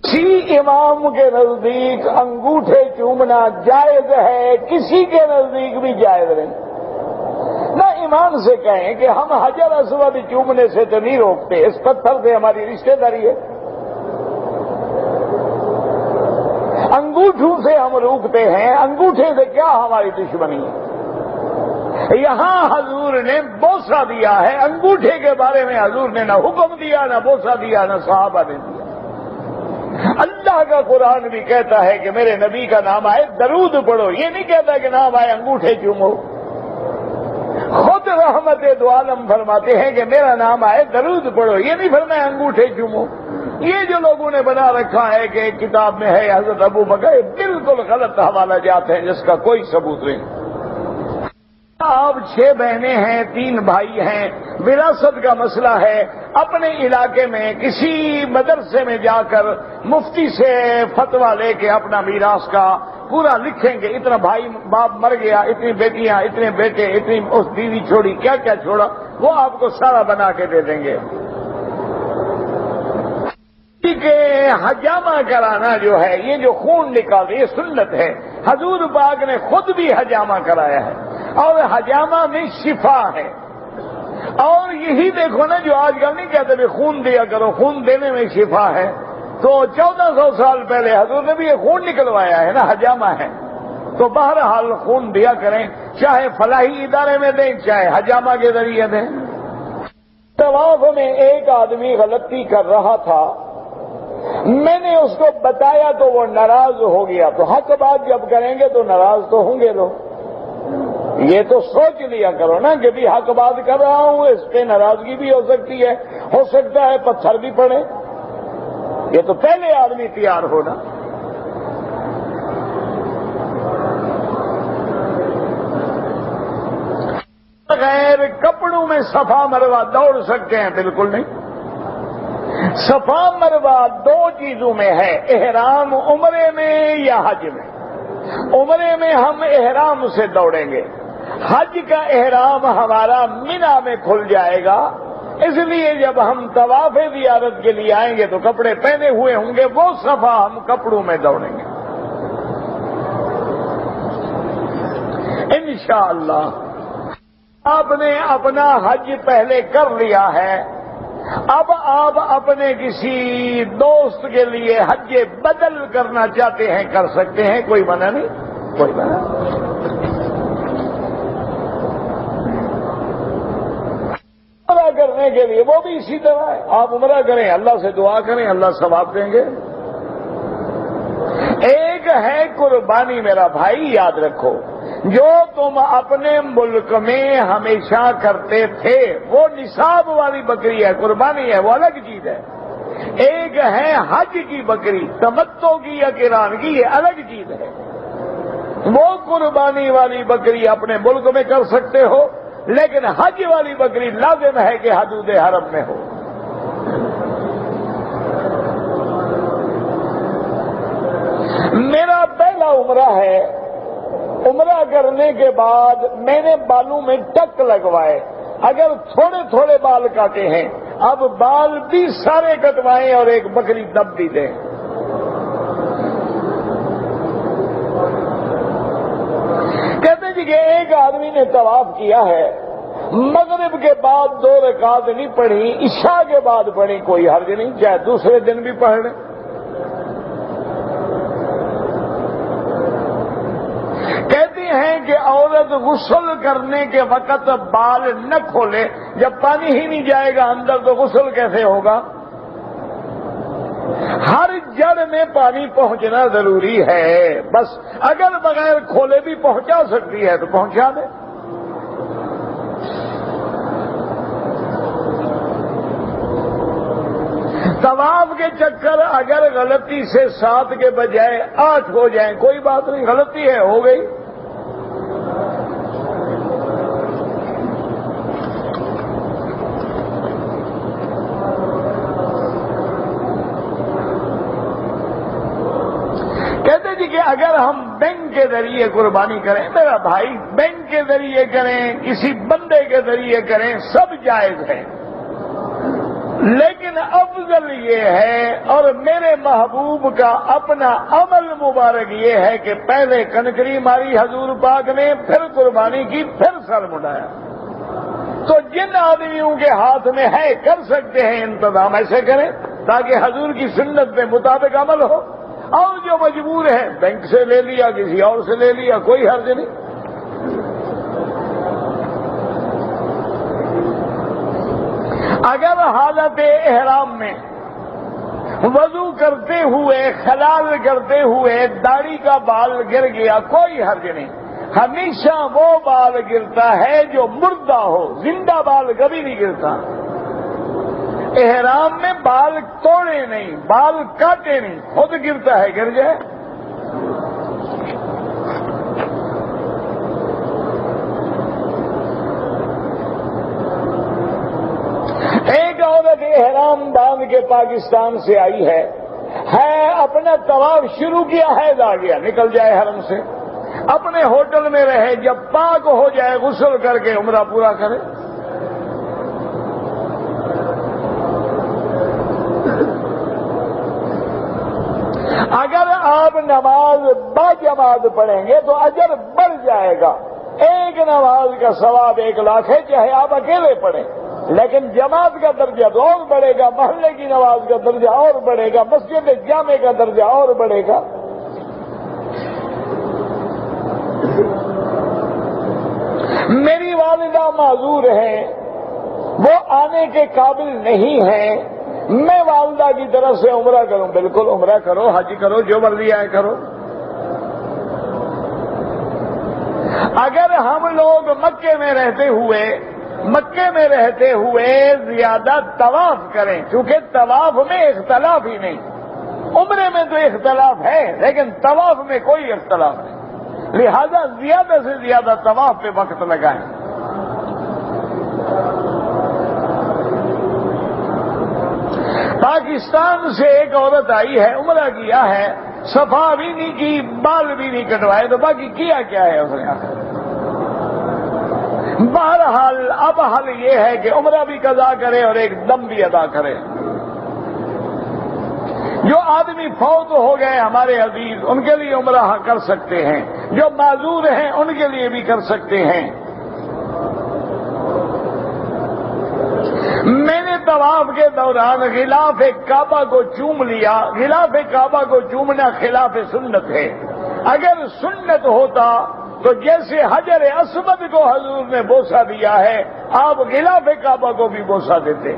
کسی امام کے نزدیک انگوٹھے چومنا جائز ہے، کسی کے نزدیک بھی جائز نہیں۔ نہ امام سے کہیں کہ ہم حجر اسود چومنے سے تو نہیں روکتے، اس پتھر سے ہماری رشتہ داری ہے، انگوٹھوں سے ہم روکتے ہیں، انگوٹھے سے کیا ہماری دشمنی ہے؟ یہاں حضور نے بوسہ دیا ہے، انگوٹھے کے بارے میں حضور نے نہ حکم دیا، نہ بوسہ دیا، نہ صحابہ نے دیا۔ اللہ کا قرآن بھی کہتا ہے کہ میرے نبی کا نام آئے درود پڑھو، یہ نہیں کہتا کہ نام آئے انگوٹھے چومو۔ خود رحمت دو عالم فرماتے ہیں کہ میرا نام آئے درود پڑھو، یہ نہیں فرمایا انگوٹھے چومو۔ یہ جو لوگوں نے بنا رکھا ہے کہ ایک کتاب میں ہے حضرت ابو بکر، بالکل غلط حوالہ جات ہیں جس کا کوئی ثبوت نہیں۔ آپ 6 بہنیں ہیں، 3 بھائی ہیں، وراثت کا مسئلہ ہے، اپنے علاقے میں کسی مدرسے میں جا کر مفتی سے فتویٰ لے کے اپنا میراث کا پورا لکھیں گے، اتنا بھائی باپ مر گیا، اتنی بیٹیاں، اتنے بیٹے، اتنی اس بیوی چھوڑی، کیا کیا چھوڑا، وہ آپ کو سارا بنا کے دے دیں گے۔ کہ حجامہ کرانا جو ہے، یہ جو خون نکالنا، یہ سنت ہے، حضور پاک نے خود بھی حجامہ کرایا ہے، اور حجامہ میں شفا ہے۔ اور یہی دیکھو نا، جو آج کل نہیں کہتے بھی خون دیا کرو، خون دینے میں شفا ہے، تو 1400 سال پہلے حضور نے بھی یہ خون نکلوایا ہے نا، حجامہ ہے۔ تو بہرحال خون دیا کریں، چاہے فلاحی ادارے میں دیں، چاہے حجامہ کے ذریعے دیں۔ طواف میں ایک آدمی غلطی کر رہا تھا، میں نے اس کو بتایا تو وہ ناراض ہو گیا، تو حق بات جب کریں گے تو ناراض تو ہوں گے لوگ، یہ تو سوچ لیا کرو نا کہ بھی حق بات کر رہا ہوں، اس پہ ناراضگی بھی ہو سکتی ہے، ہو سکتا ہے پتھر بھی پڑے، یہ تو پہلے آدمی تیار ہونا۔ غیر کپڑوں میں صفا مروا دوڑ سکتے ہیں؟ بالکل نہیں۔ صفا مروا 2 چیزوں میں ہے، احرام عمرے میں یا حج میں۔ عمرے میں ہم احرام سے دوڑیں گے، حج کا احرام ہمارا مینا میں کھل جائے گا، اس لیے جب ہم طواف زیارت کے لیے آئیں گے تو کپڑے پہنے ہوئے ہوں گے، وہ صفا ہم کپڑوں میں دوڑیں گے انشاءاللہ۔ آپ نے اپنا حج پہلے کر لیا ہے، اب آپ اپنے کسی دوست کے لیے حج بدل کرنا چاہتے ہیں، کر سکتے ہیں، کوئی منع نہیں، کوئی منع نہیں۔ عمرہ کرنے کے لیے وہ بھی اسی طرح ہے، آپ عمرہ کریں، اللہ سے دعا کریں، اللہ ثواب دیں گے۔ ایک ہے قربانی میرا بھائی یاد رکھو، جو تم اپنے ملک میں ہمیشہ کرتے تھے وہ نصاب والی بکری ہے، قربانی ہے، وہ الگ چیز ہے۔ ایک ہے حج کی بکری، تمتع کی یا قران کی، یہ الگ چیز ہے۔ وہ قربانی والی بکری اپنے ملک میں کر سکتے ہو، لیکن حج والی بکری لازم ہے کہ حدود حرم میں ہو۔ میرا پہلا عمرہ ہے، عمرہ کرنے کے بعد میں نے بالوں میں ٹک لگوائے، اگر تھوڑے تھوڑے بال کاٹے ہیں، اب بال بھی سارے کٹوائیں اور ایک بکری دب بھی دیں۔ کہتے جی کہ ایک آدمی نے طواف کیا ہے، مغرب کے بعد 2 رکعت نہیں پڑھی، عشاء کے بعد پڑھی، کوئی حرج نہیں، چاہے دوسرے دن بھی پڑھ لیں۔ کہتی ہیں کہ عورت غسل کرنے کے وقت بال نہ کھولے، جب پانی ہی نہیں جائے گا اندر تو غسل کیسے ہوگا؟ ہر جڑ میں پانی پہنچنا ضروری ہے، بس اگر بغیر کھولے بھی پہنچا سکتی ہے تو پہنچا دے۔ طواف کے چکر اگر غلطی سے 7 کے بجائے 8 ہو جائیں کوئی بات نہیں، غلطی ہے، ہو گئی۔ کہتے جی کہ اگر ہم بینک کے ذریعے قربانی کریں، میرا بھائی بینک کے ذریعے کریں، کسی بندے کے ذریعے کریں، سب جائز ہے، لیکن افضل یہ ہے اور میرے محبوب کا اپنا عمل مبارک یہ ہے کہ پہلے کنکری ماری حضور پاک نے، پھر قربانی کی، پھر سر مڑایا۔ تو جن آدمیوں کے ہاتھ میں ہے کر سکتے ہیں انتظام، ایسے کریں تاکہ حضور کی سنت کے مطابق عمل ہو، اور جو مجبور ہے بینک سے لے لیا، کسی اور سے لے لیا، کوئی حرج نہیں۔ اگر حالت احرام میں وضو کرتے ہوئے، خلال کرتے ہوئے داڑھی کا بال گر گیا، کوئی حرج نہیں، ہمیشہ وہ بال گرتا ہے جو مردہ ہو، زندہ بال کبھی نہیں گرتا۔ احرام میں بال توڑے نہیں، بال کاٹے نہیں، خود گرتا ہے، گر جائے۔ ایک عورت احرام باندھ کے پاکستان سے آئی ہے اپنا طواف شروع کیا، حیض آ گیا، نکل جائے حرم سے، اپنے ہوٹل میں رہے، جب پاک ہو جائے غسل کر کے عمرہ پورا کرے۔ اگر آپ نماز باجماعت پڑھیں گے تو اجر بڑھ جائے گا، ایک نماز کا ثواب 1 لاکھ ہے، چاہے آپ اکیلے پڑھیں، لیکن جماعت کا درجہ تو اور بڑھے گا، محلے کی نماز کا درجہ اور بڑھے گا، مسجد جامع کا درجہ اور بڑھے گا۔ میری والدہ معذور ہیں، وہ آنے کے قابل نہیں ہیں، میں والدہ کی طرف سے عمرہ کروں؟ بالکل عمرہ کرو، حج کرو، جو مرضی آئے کرو۔ اگر ہم لوگ مکے میں رہتے ہوئے زیادہ طواف کریں، کیونکہ طواف میں اختلاف ہی نہیں، عمرے میں تو اختلاف ہے لیکن طواف میں کوئی اختلاف نہیں، لہذا زیادہ سے زیادہ طواف پہ وقت لگائیں۔ پاکستان سے ایک عورت آئی ہے، عمرہ کیا ہے، صفا بھی نہیں کی، بال بھی نہیں کٹوائے، تو باقی کیا کیا ہے اس نے؟ بہرحال اب حل یہ ہے کہ عمرہ بھی قضا کرے اور ایک دم بھی ادا کرے۔ جو آدمی فوت ہو گئے ہمارے عزیز، ان کے لیے عمرہ کر سکتے ہیں، جو معذور ہیں ان کے لیے بھی کر سکتے ہیں۔ میں نے طواف کے دوران غلاف کعبہ کو چوم لیا، غلاف کعبہ کو چومنا خلاف سنت ہے، اگر سنت ہوتا تو جیسے حجر اسود کو حضور نے بوسہ دیا ہے، آپ غلاف کعبہ کو بھی بوسہ دیتے۔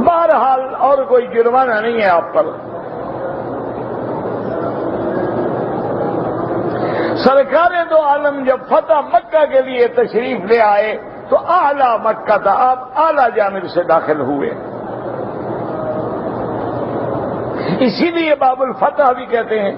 بہرحال اور کوئی جرمانہ نہیں ہے آپ پر۔ سرکار دو عالم جب فتح مکہ کے لیے تشریف لے آئے تو اعلیٰ مکہ تھا، آپ اعلیٰ جانب سے داخل ہوئے، اسی لیے باب الفتح بھی کہتے ہیں۔